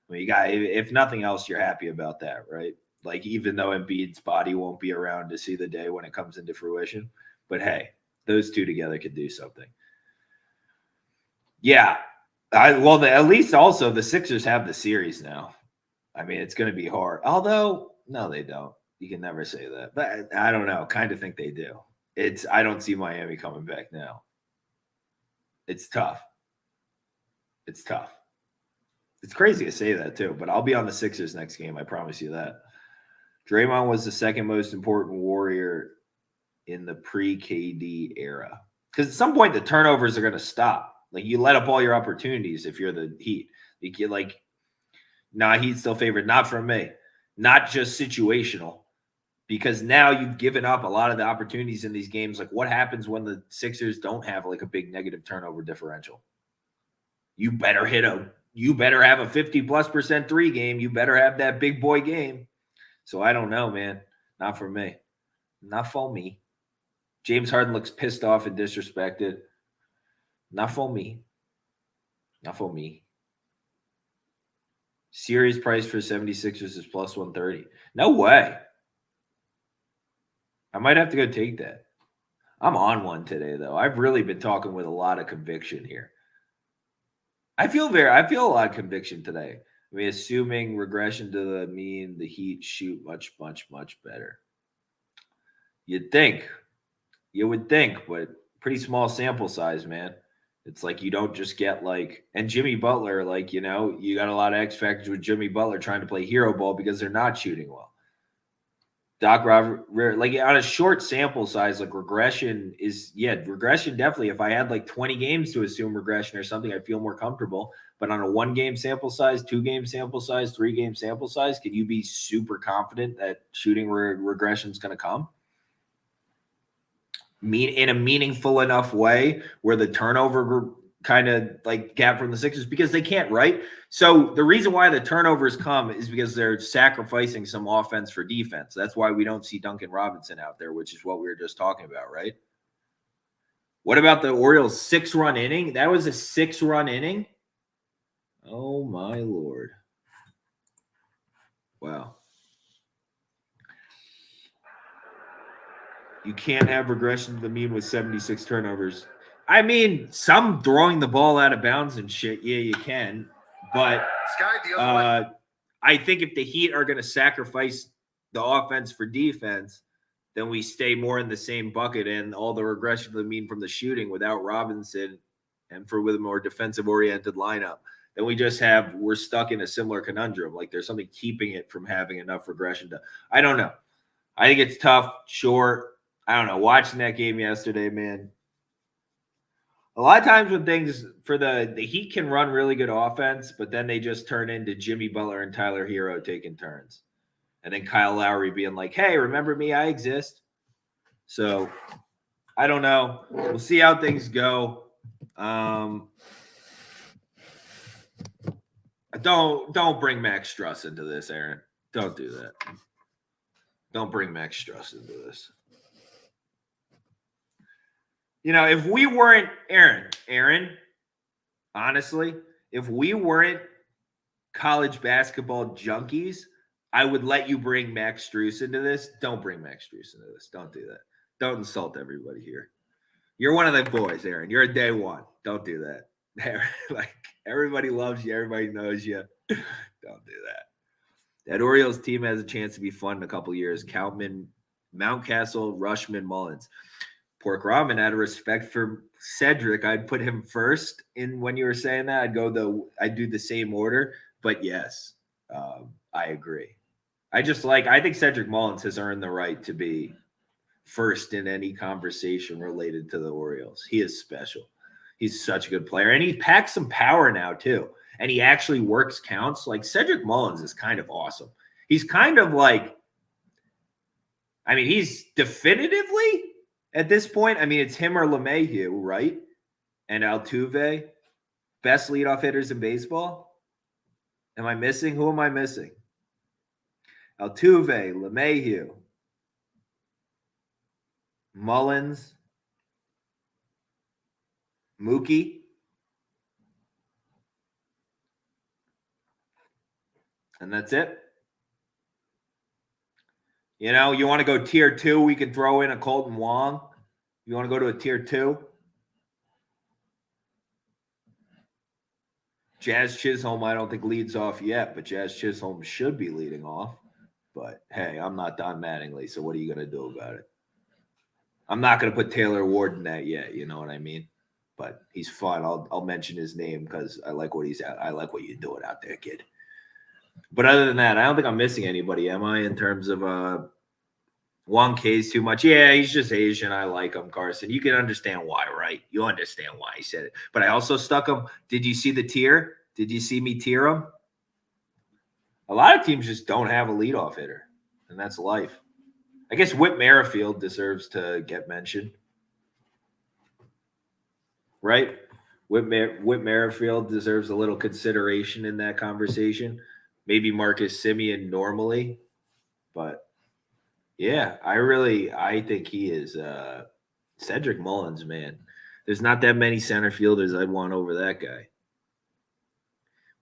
I mean, if nothing else, you're happy about that, right? Like, even though Embiid's body won't be around to see the day when it comes into fruition. But hey, those two together could do something. Yeah. At least also the Sixers have the series now. I mean, it's going to be hard. Although, no, they don't. You can never say that. But I don't know. Kind of think they do. I don't see Miami coming back now. It's tough. It's tough. It's crazy to say that too, but I'll be on the Sixers next game. I promise you that. Draymond was the second most important Warrior in the pre-KD era. Because at some point, the turnovers are going to stop. Like, you let up all your opportunities if you're the Heat. Heat's still favored. Not from me. Not just situational. Because now you've given up a lot of the opportunities in these games. Like, what happens when the Sixers don't have like a big negative turnover differential? You better have a 50+% 3 game. You better have that big boy game. So I don't know, man. Not for me. Not for me. James Harden looks pissed off and disrespected. Not for me. Not for me. Series price for 76ers is plus 130. No way. I might have to go take that. I'm on one today, though. I've really been talking with a lot of conviction here. I feel a lot of conviction today. I mean, assuming regression to the mean, the Heat shoot much, much, much better. You would think, but pretty small sample size, man. It's like you don't just get and Jimmy Butler, you got a lot of X factors with Jimmy Butler trying to play hero ball because they're not shooting well. Doc Robert, on a short sample size, regression definitely. If I had 20 games to assume regression or something, I'd feel more comfortable. But on a 1-game sample size, 2-game sample size, 3-game sample size, can you be super confident that shooting regression is going to come? In a meaningful enough way where the turnover kind of like gap from the Sixers, because they can't, right? So the reason why the turnovers come is because they're sacrificing some offense for defense. That's why we don't see Duncan Robinson out there, which is what we were just talking about, right? What about the Orioles 6-run inning? That was a 6-run inning. Oh my Lord. Wow. You can't have regression to the mean with 76 turnovers. I mean, some throwing the ball out of bounds and shit. Yeah, you can. But I think if the Heat are going to sacrifice the offense for defense, then we stay more in the same bucket, and all the regression to the mean from the shooting without Robinson and with a more defensive-oriented lineup, then we're stuck in a similar conundrum. Like there's something keeping it from having enough regression to. I don't know. I think it's tough, short. I don't know. Watching that game yesterday, man. A lot of times when things for the Heat can run really good offense, but then they just turn into Jimmy Butler and Tyler Hero taking turns. And then Kyle Lowry being like, hey, remember me? I exist. So I don't know. We'll see how things go. Don't bring Max Struss into this, Aaron. Don't do that. Don't bring Max Struss into this. You know, if we weren't Aaron, honestly, if we weren't college basketball junkies, I would let you bring Max Strus into this. Don't bring Max Strus into this. Don't do that. Don't insult everybody here. You're one of the boys, Aaron. You're a day one. Don't do that. Like everybody loves you. Everybody knows you. Don't do that. That Orioles team has a chance to be fun in a couple years. Countman, Mountcastle, Rushman, Mullins. Pork Ramen, out of respect for Cedric, I'd put him first in when you were saying that. I'd do the same order. But yes, I agree. I think Cedric Mullins has earned the right to be first in any conversation related to the Orioles. He is special. He's such a good player. And he packs some power now, too. And he actually works counts. Like, Cedric Mullins is kind of awesome. He's kind of like, I mean, he's definitively, at this point, I mean, it's him or LeMahieu, right? And Altuve, best leadoff hitters in baseball. Am I missing? Who am I missing? Altuve, LeMahieu, Mullins, Mookie. And that's it. You know, you want to go tier 2, we can throw in a Colton Wong. You want to go to a tier 2? Jazz Chisholm, I don't think leads off yet, but Jazz Chisholm should be leading off. But, hey, I'm not Don Mattingly, so what are you going to do about it? I'm not going to put Taylor Ward in that yet, you know what I mean? But he's fun. I'll mention his name because I like what he's at. I like what you're doing out there, kid. But other than that, I don't think I'm missing anybody, am I, in terms of Wong K's too much? Yeah, he's just Asian. I like him, Carson. You can understand why, right? You understand why he said it. But I also stuck him. Did you see the tier? Did you see me tier him? A lot of teams just don't have a leadoff hitter, and that's life. I guess Whit Merrifield deserves to get mentioned. Right? Whit Merrifield deserves a little consideration in that conversation. Maybe Marcus Semien normally, but yeah, I think he is Cedric Mullins, man. There's not that many center fielders I'd want over that guy.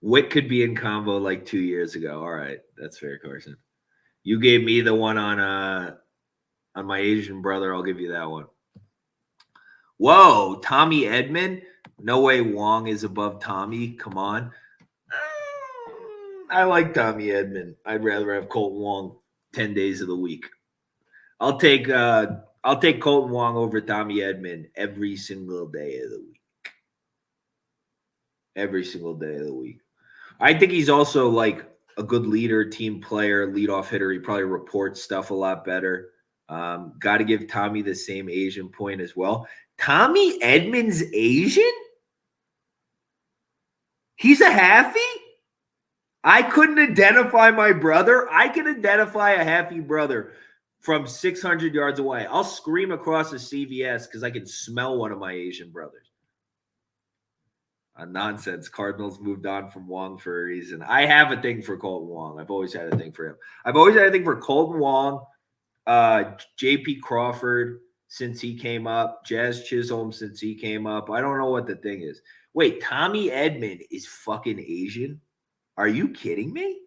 Whit could be in combo like 2 years ago. All right, that's fair, Carson. You gave me the one on my Asian brother. I'll give you that one. Whoa, Tommy Edman? No way Wong is above Tommy. Come on. I like Tommy Edman. I'd rather have Colton Wong 10 days of the week. I'll take Colton Wong over Tommy Edman every single day of the week. Every single day of the week. I think he's also like a good leader, team player, leadoff hitter. He probably reports stuff a lot better. Got to give Tommy the same Asian point as well. Tommy Edman's Asian? He's a halfie? I couldn't identify my brother. I can identify a halfie brother from 600 yards away. I'll scream across the CVS because I can smell one of my Asian brothers. Nonsense. Cardinals moved on from Wong for a reason. I have a thing for Colton Wong. I've always had a thing for him. I've always had a thing for Colton Wong, J.P. Crawford since he came up, Jazz Chisholm since he came up. I don't know what the thing is. Wait, Tommy Edman is fucking Asian? Are you kidding me?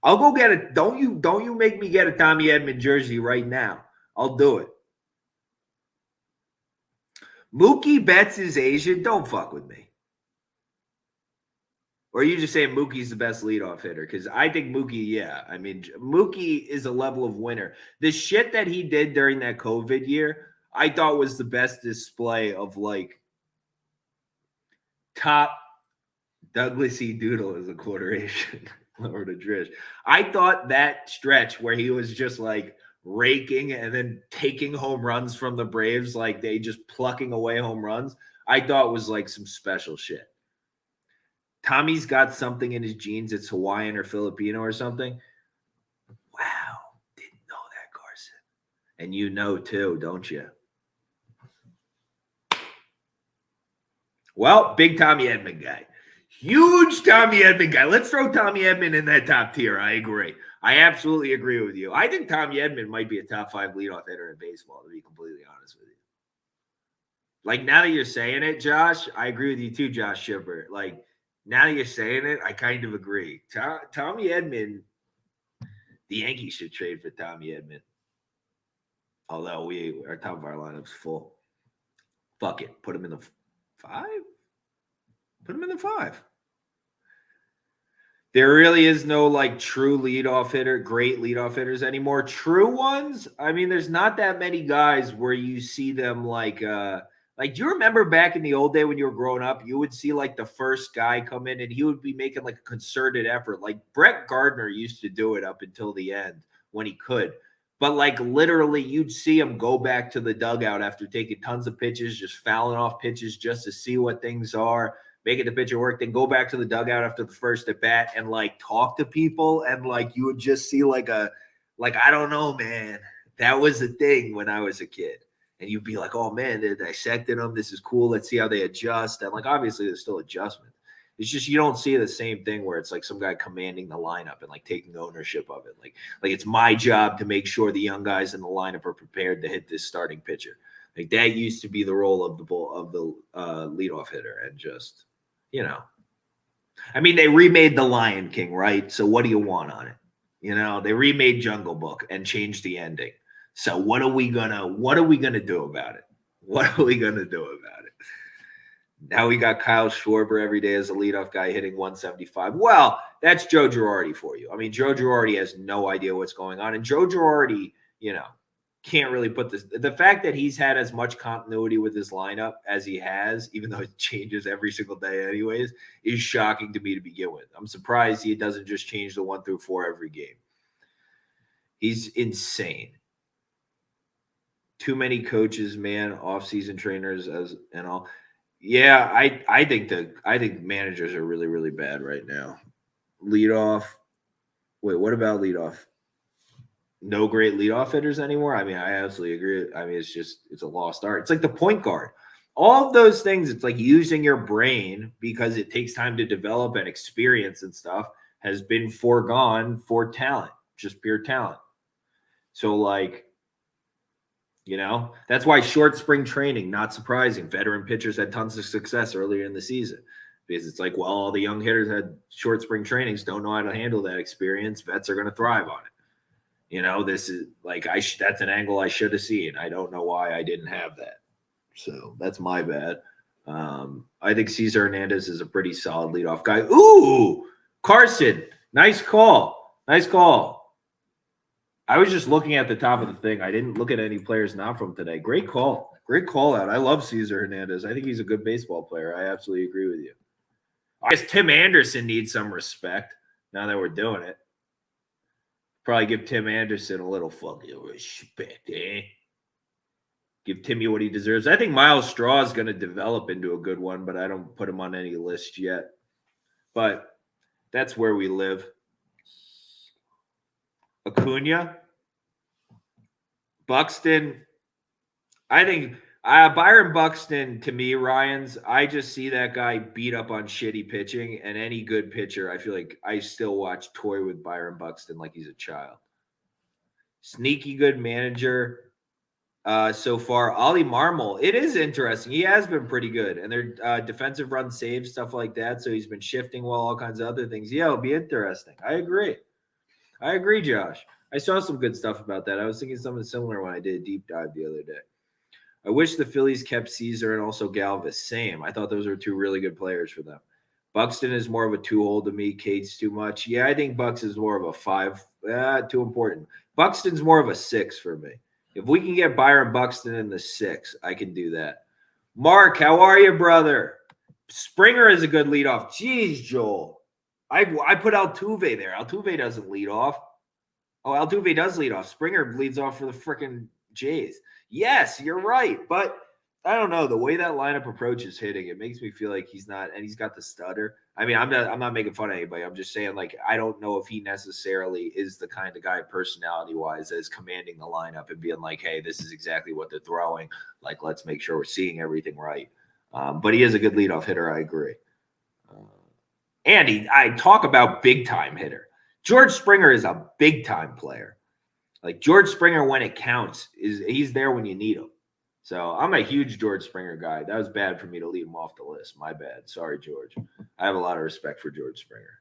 I'll go get it. Don't you make me get a Tommy Edman jersey right now. I'll do it. Mookie Betts is Asian. Don't fuck with me. Or are you just saying Mookie's the best leadoff hitter? Because I think Mookie, yeah. I mean, Mookie is a level of winner. The shit that he did during that COVID year, I thought was the best display of like top Douglas E. Doodle as a quarter Asian. Or to Drish. I thought that stretch where he was just like raking and then taking home runs from the Braves, like they just plucking away home runs, I thought was like some special shit. Tommy's got something in his genes. It's Hawaiian or Filipino or something. Wow. Didn't know that, Carson. And you know too, don't you? Well, big Tommy Edman guy. Huge Tommy Edman guy. Let's throw Tommy Edman in that top tier. I agree. I absolutely agree with you. I think Tommy Edman might be a top 5 leadoff hitter in baseball, to be completely honest with you. Like, now that you're saying it, Josh, I agree with you too, Josh Shipper. Like, now that you're saying it, I kind of agree. Tommy Edman, the Yankees should trade for Tommy Edman. Although our top of our lineup's full. Fuck it. Put him in the 5? Put him in the 5. There really is no like true leadoff hitter, great leadoff hitters anymore. True ones, I mean, there's not that many guys where you see them like do you remember back in the old day when you were growing up, you would see like the first guy come in and he would be making like a concerted effort. Like Brett Gardner used to do it up until the end when he could. But like literally you'd see him go back to the dugout after taking tons of pitches, just fouling off pitches just to see what things are. Making the pitcher work, then go back to the dugout after the first at bat and like talk to people. And like you would just see like I don't know, man. That was the thing when I was a kid. And you'd be like, oh man, they're dissecting them. This is cool. Let's see how they adjust. And like obviously there's still adjustment. It's just you don't see the same thing where it's like some guy commanding the lineup and like taking ownership of it. Like it's my job to make sure the young guys in the lineup are prepared to hit this starting pitcher. Like that used to be the role of the leadoff hitter, and just. You know, I mean, they remade The Lion King, right? So what do you want on it? You know, they remade Jungle Book and changed the ending. So what are we gonna do about it? What are we gonna do about it? Now we got Kyle Schwarber every day as a leadoff guy hitting 175. Well, that's Joe Girardi for you. I mean, Joe Girardi has no idea what's going on, and Joe Girardi, you know, can't really put this. The fact that he's had as much continuity with his lineup as he has, even though it changes every single day anyways, is shocking to me to begin with. I'm surprised he doesn't just change the 1 through 4 every game. He's insane. Too many coaches, man, off-season trainers and all. Yeah, I think managers are really, really bad right now. Leadoff. Wait, what about leadoff? No great leadoff hitters anymore. I mean, I absolutely agree. I mean, it's a lost art. It's like the point guard. All of those things, it's like using your brain because it takes time to develop and experience and stuff has been foregone for talent, just pure talent. So like, you know, that's why short spring training, not surprising. Veteran pitchers had tons of success earlier in the season because it's like, well, all the young hitters had short spring trainings, don't know how to handle that experience. Vets are going to thrive on it. You know, this is like that's an angle I should have seen. I don't know why I didn't have that. So that's my bad. I think Cesar Hernandez is a pretty solid leadoff guy. Ooh, Carson, nice call. Nice call. I was just looking at the top of the thing. I didn't look at any players not from today. Great call. Great call out. I love Cesar Hernandez. I think he's a good baseball player. I absolutely agree with you. I guess Tim Anderson needs some respect now that we're doing it. Probably give Tim Anderson a little fucking respect, eh? Give Timmy what he deserves. I think Miles Straw is going to develop into a good one, but I don't put him on any list yet. But that's where we live. Acuna, Buxton. I think Byron Buxton, to me, Ryans, I just see that guy beat up on shitty pitching, and any good pitcher, I feel like I still watch toy with Byron Buxton like he's a child. Sneaky good manager so far. Ollie Marmol, it is interesting. He has been pretty good, and their defensive run saves, stuff like that, so he's been shifting well, all kinds of other things. Yeah, it'll be interesting. I agree, Josh. I saw some good stuff about that. I was thinking something similar when I did a deep dive the other day. I wish the Phillies kept Caesar and also Galvis. Same. I thought those were two really good players for them. Buxton is more of a 2-hole to me. Cade's too much. Yeah, I think Bucks is more of a 5. Too important. Buxton's more of a 6 for me. If we can get Byron Buxton in the 6, I can do that. Mark, how are you, brother? Springer is a good leadoff. Jeez, Joel. I put Altuve there. Altuve doesn't lead off. Oh, Altuve does lead off. Springer leads off for the freaking Jays. Yes, you're right. But I don't know. The way that lineup approaches hitting, it makes me feel like he's not, and he's got the stutter. I mean, I'm not making fun of anybody. I'm just saying, like, I don't know if he necessarily is the kind of guy personality-wise that is commanding the lineup and being like, hey, this is exactly what they're throwing. Like, let's make sure we're seeing everything right. But he is a good leadoff hitter. I agree. Andy, I talk about big-time hitter. George Springer is a big-time player. Like, George Springer, when it counts, he's there when you need him. So I'm a huge George Springer guy. That was bad for me to leave him off the list. My bad. Sorry, George. I have a lot of respect for George Springer.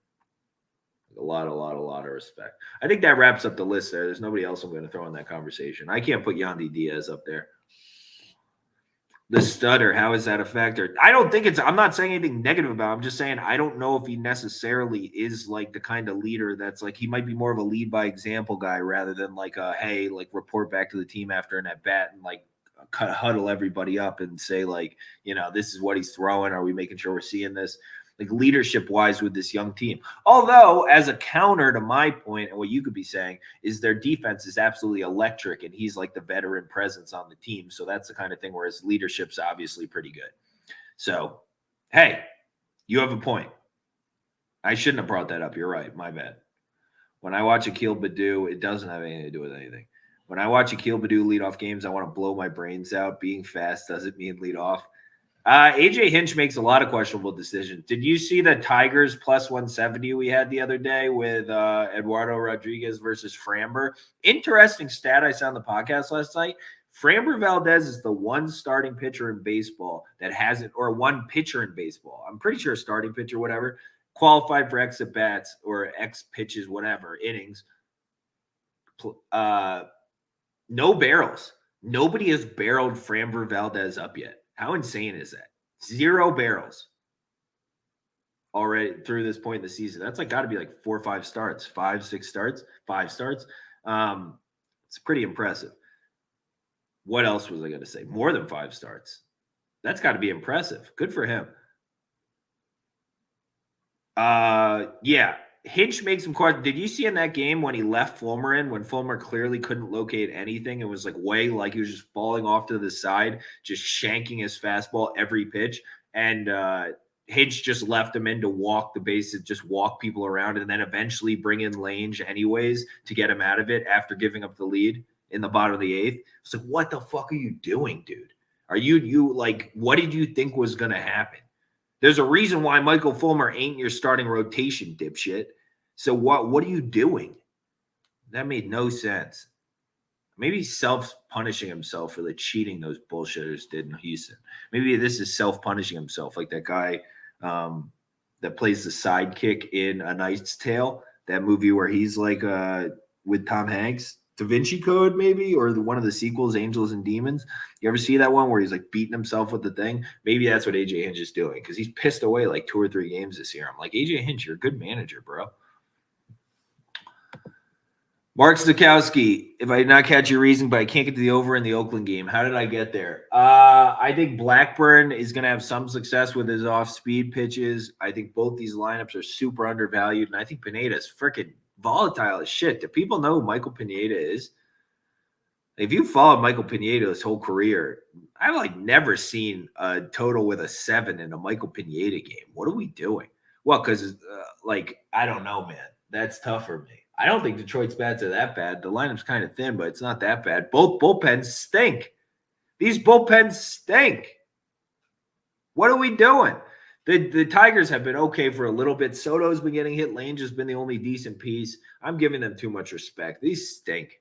A lot of respect. I think that wraps up the list there. There's nobody else I'm going to throw in that conversation. I can't put Yandy Diaz up there. The stutter, how is that a factor? I don't think I'm not saying anything negative about him. I'm just saying I don't know if he necessarily is like the kind of leader that's like, he might be more of a lead by example guy rather than like a, hey, like report back to the team after an at bat and like huddle everybody up and say like, you know, this is what he's throwing. Are we making sure we're seeing this? Like leadership wise with this young team. Although as a counter to my point and what you could be saying is their defense is absolutely electric and he's like the veteran presence on the team. So that's the kind of thing where his leadership's obviously pretty good. So, hey, you have a point. I shouldn't have brought that up. You're right. My bad. When I watch Akil Baddoo, it doesn't have anything to do with anything. When I watch Akil Baddoo lead off games, I want to blow my brains out. Being fast doesn't mean lead off. AJ Hinch makes a lot of questionable decisions. Did you see the Tigers plus 170 we had the other day with Eduardo Rodriguez versus Framber? Interesting stat I saw on the podcast last night. Framber Valdez is the one starting pitcher in baseball that hasn't, or one pitcher in baseball, I'm pretty sure starting pitcher, whatever, qualified for X at bats or X pitches, whatever, innings. No barrels. Nobody has barreled Framber Valdez up yet. How insane is that? 0 barrels already through this point in the season. That's like got to be like 4 or 5 starts, 5, 6 starts, 5 starts. It's pretty impressive. What else was I going to say? More than 5 starts. That's got to be impressive. Good for him. Yeah. Hinch makes some questions. Did you see in that game when he left Fulmer in, when Fulmer clearly couldn't locate anything? It was like way like he was just falling off to the side, just shanking his fastball every pitch. And Hinch just left him in to walk the bases, just walk people around, and then eventually bring in Lange anyways to get him out of it after giving up the lead in the bottom of the 8th. It's like, what the fuck are you doing, dude? Are you like, what did you think was going to happen? There's a reason why Michael Fulmer ain't your starting rotation, dipshit. So what are you doing? That made no sense. Maybe he's self-punishing himself for the cheating those bullshitters did in Houston. Maybe this is self-punishing himself, like that guy that plays the sidekick in A Knight's Tale, that movie where he's like with Tom Hanks. Da Vinci Code, maybe, or one of the sequels, Angels and Demons. You ever see that one where he's like beating himself with the thing? Maybe that's what AJ Hinch is doing because he's pissed away like 2 or 3 games this year. I'm like, AJ Hinch, you're a good manager, bro. Mark Stokowski, if I did not catch your reason, but I can't get to the over in the Oakland game. How did I get there? I think Blackburn is going to have some success with his off-speed pitches. I think both these lineups are super undervalued, and I think Pineda's freaking volatile as shit. Do people know who Michael Pineda is? If you followed Michael Pineda his whole career, I've like never seen a total with a 7 in a Michael Pineda game. What are we doing? Well, because like I don't know, man. That's tough for me. I don't think Detroit's bats are that bad. The lineup's kind of thin, but it's not that bad. Both bullpens stink. These bullpens stink. What are we doing? The Tigers have been okay for a little bit. Soto's been getting hit. Lange has been the only decent piece. I'm giving them too much respect. These stink.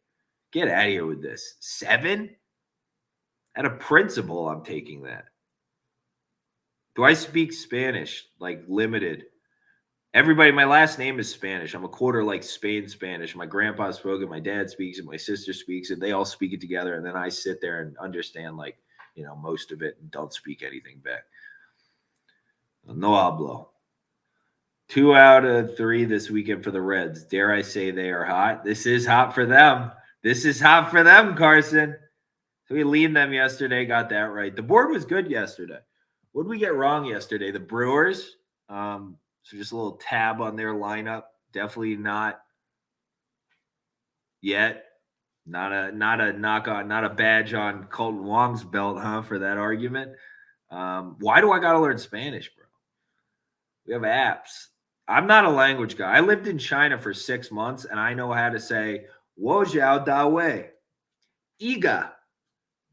Get out of here with this. 7? At a principle, I'm taking that. Do I speak Spanish? Like limited. Everybody, my last name is Spanish. I'm a quarter like Spain Spanish. My grandpa spoke it, my dad speaks it, my sister speaks it. They all speak it together, and then I sit there and understand like, most of it and don't speak anything back. No hablo. 2 out of 3 this weekend for the Reds. Dare I say they are hot? This is hot for them. This is hot for them, Carson. So we leaned them yesterday, got that right. The board was good yesterday. What did we get wrong yesterday? The Brewers. So just a little tab on their lineup. Definitely not yet. Not a knock on, not a badge on Colton Wong's belt, huh? For that argument. Why do I gotta learn Spanish, bro? We have apps. I'm not a language guy. I lived in China for 6 months, and I know how to say "Wo jiao da wei," "Iga,"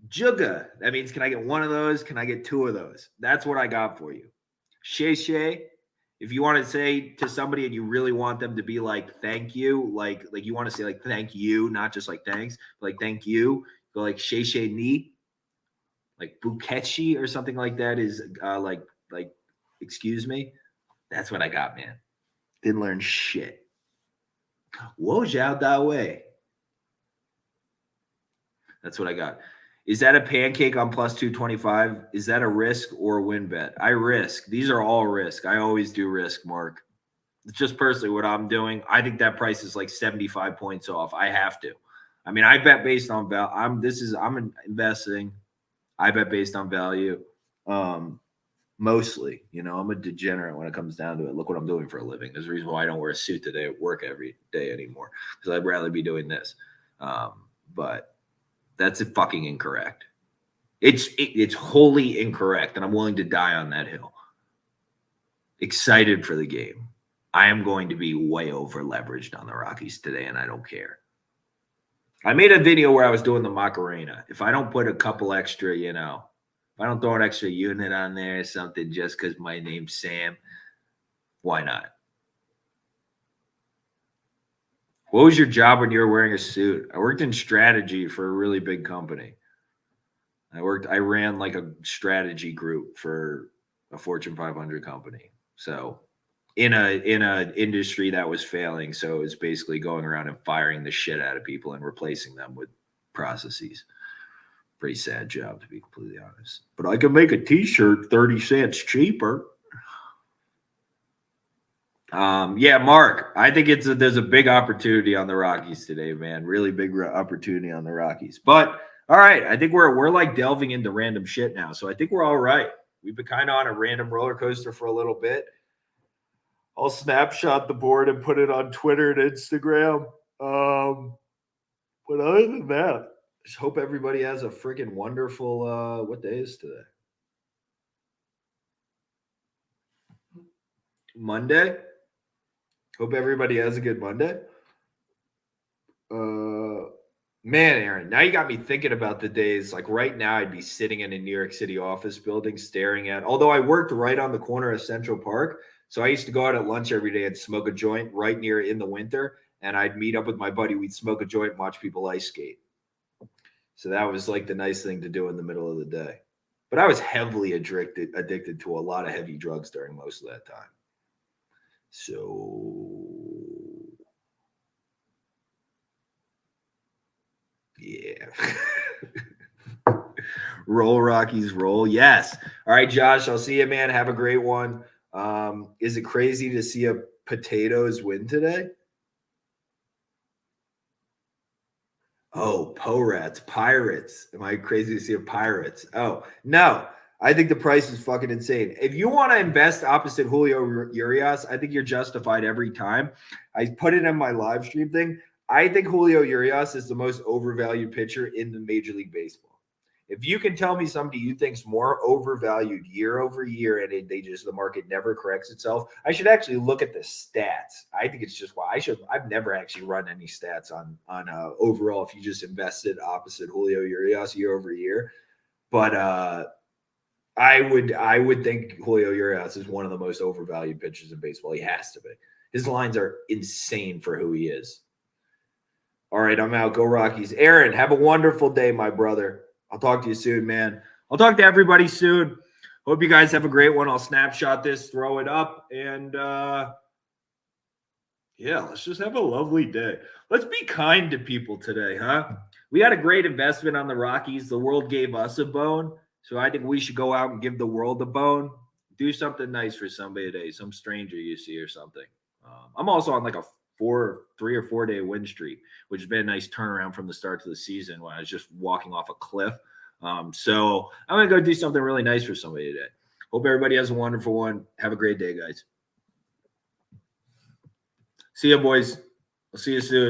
"Juga." That means, can I get one of those? Can I get 2 of those? That's what I got for you. She she. If you want to say to somebody and you really want them to be like, thank you, like you want to say like, thank you, not just like thanks, but like, thank you, go like she ni, like bukechi or something like that is like, excuse me. That's what I got, man. Didn't learn shit. Wo jiao da wei. That's what I got. Is that a pancake on plus 225? Is that a risk or a win bet? I risk. These are all risk. I always do risk, Mark. It's just personally what I'm doing. I think that price is like 75 points off. I have to. I mean, I bet based on value. I'm investing. I bet based on value. Mostly, I'm a degenerate when it comes down to it. Look what I'm doing for a living. There's a reason why I don't wear a suit today at work every day anymore, because I'd rather be doing this. But that's fucking incorrect. It's wholly incorrect, and I'm willing to die on that hill. Excited for the game. I am going to be way over leveraged on the Rockies today, and I don't care. I made a video where I was doing the Macarena. If I don't put a couple extra, if I don't throw an extra unit on there or something just because my name's Sam, why not? What was your job when you were wearing a suit? I worked in strategy for a really big company. I ran like a strategy group for a Fortune 500 company. So in a industry that was failing. So it was basically going around and firing the shit out of people and replacing them with processes. Pretty sad job, to be completely honest. But I could make a t-shirt 30 cents cheaper. Yeah, Mark, I think there's a big opportunity on the Rockies today, man. Really big opportunity on the Rockies. But all right, I think we're like delving into random shit now. So I think we're all right. We've been kind of on a random roller coaster for a little bit. I'll snapshot the board and put it on Twitter and Instagram. But other than that, just hope everybody has a freaking wonderful what day is today? Monday. Hope everybody has a good Monday. Man, Aaron, now you got me thinking about the days. Like right now, I'd be sitting in a New York City office building staring at, although I worked right on the corner of Central Park. So I used to go out at lunch every day and smoke a joint right near in the winter. And I'd meet up with my buddy. We'd smoke a joint and watch people ice skate. So that was like the nice thing to do in the middle of the day. But I was heavily addicted to a lot of heavy drugs during most of that time. So, yeah. Roll, Rockies, roll. Yes. All right, Josh, I'll see you, man. Have a great one. Is it crazy to see a Potatoes win today? Oh, Porats, Pirates. Am I crazy to see a Pirates? Oh, no. I think the price is fucking insane. If you want to invest opposite Julio Urias, I think you're justified every time. I put it in my live stream thing. I think Julio Urias is the most overvalued pitcher in the Major League Baseball. If you can tell me somebody you think's more overvalued year over year and the market never corrects itself, I should actually look at the stats. I think it's just why I've never actually run any stats on overall if you just invested opposite Julio Urias year over year. But I would think Julio Urias is one of the most overvalued pitchers in baseball. He has to be. His lines are insane for who he is. All right, I'm out. Go Rockies. Aaron, have a wonderful day, my brother. I'll talk to you soon, man. I'll talk to everybody soon. Hope you guys have a great one. I'll snapshot this, throw it up, and yeah, let's just have a lovely day. Let's be kind to people today, huh? We had a great investment on the Rockies. The world gave us a bone, so I think we should go out and give the world a bone. Do something nice for somebody today, some stranger you see or something. I'm also on like a 3 or 4 day win streak, which has been a nice turnaround from the start to the season when I was just walking off a cliff. So I'm going to go do something really nice for somebody today. Hope everybody has a wonderful one. Have a great day, guys. See you, boys. I'll see you soon.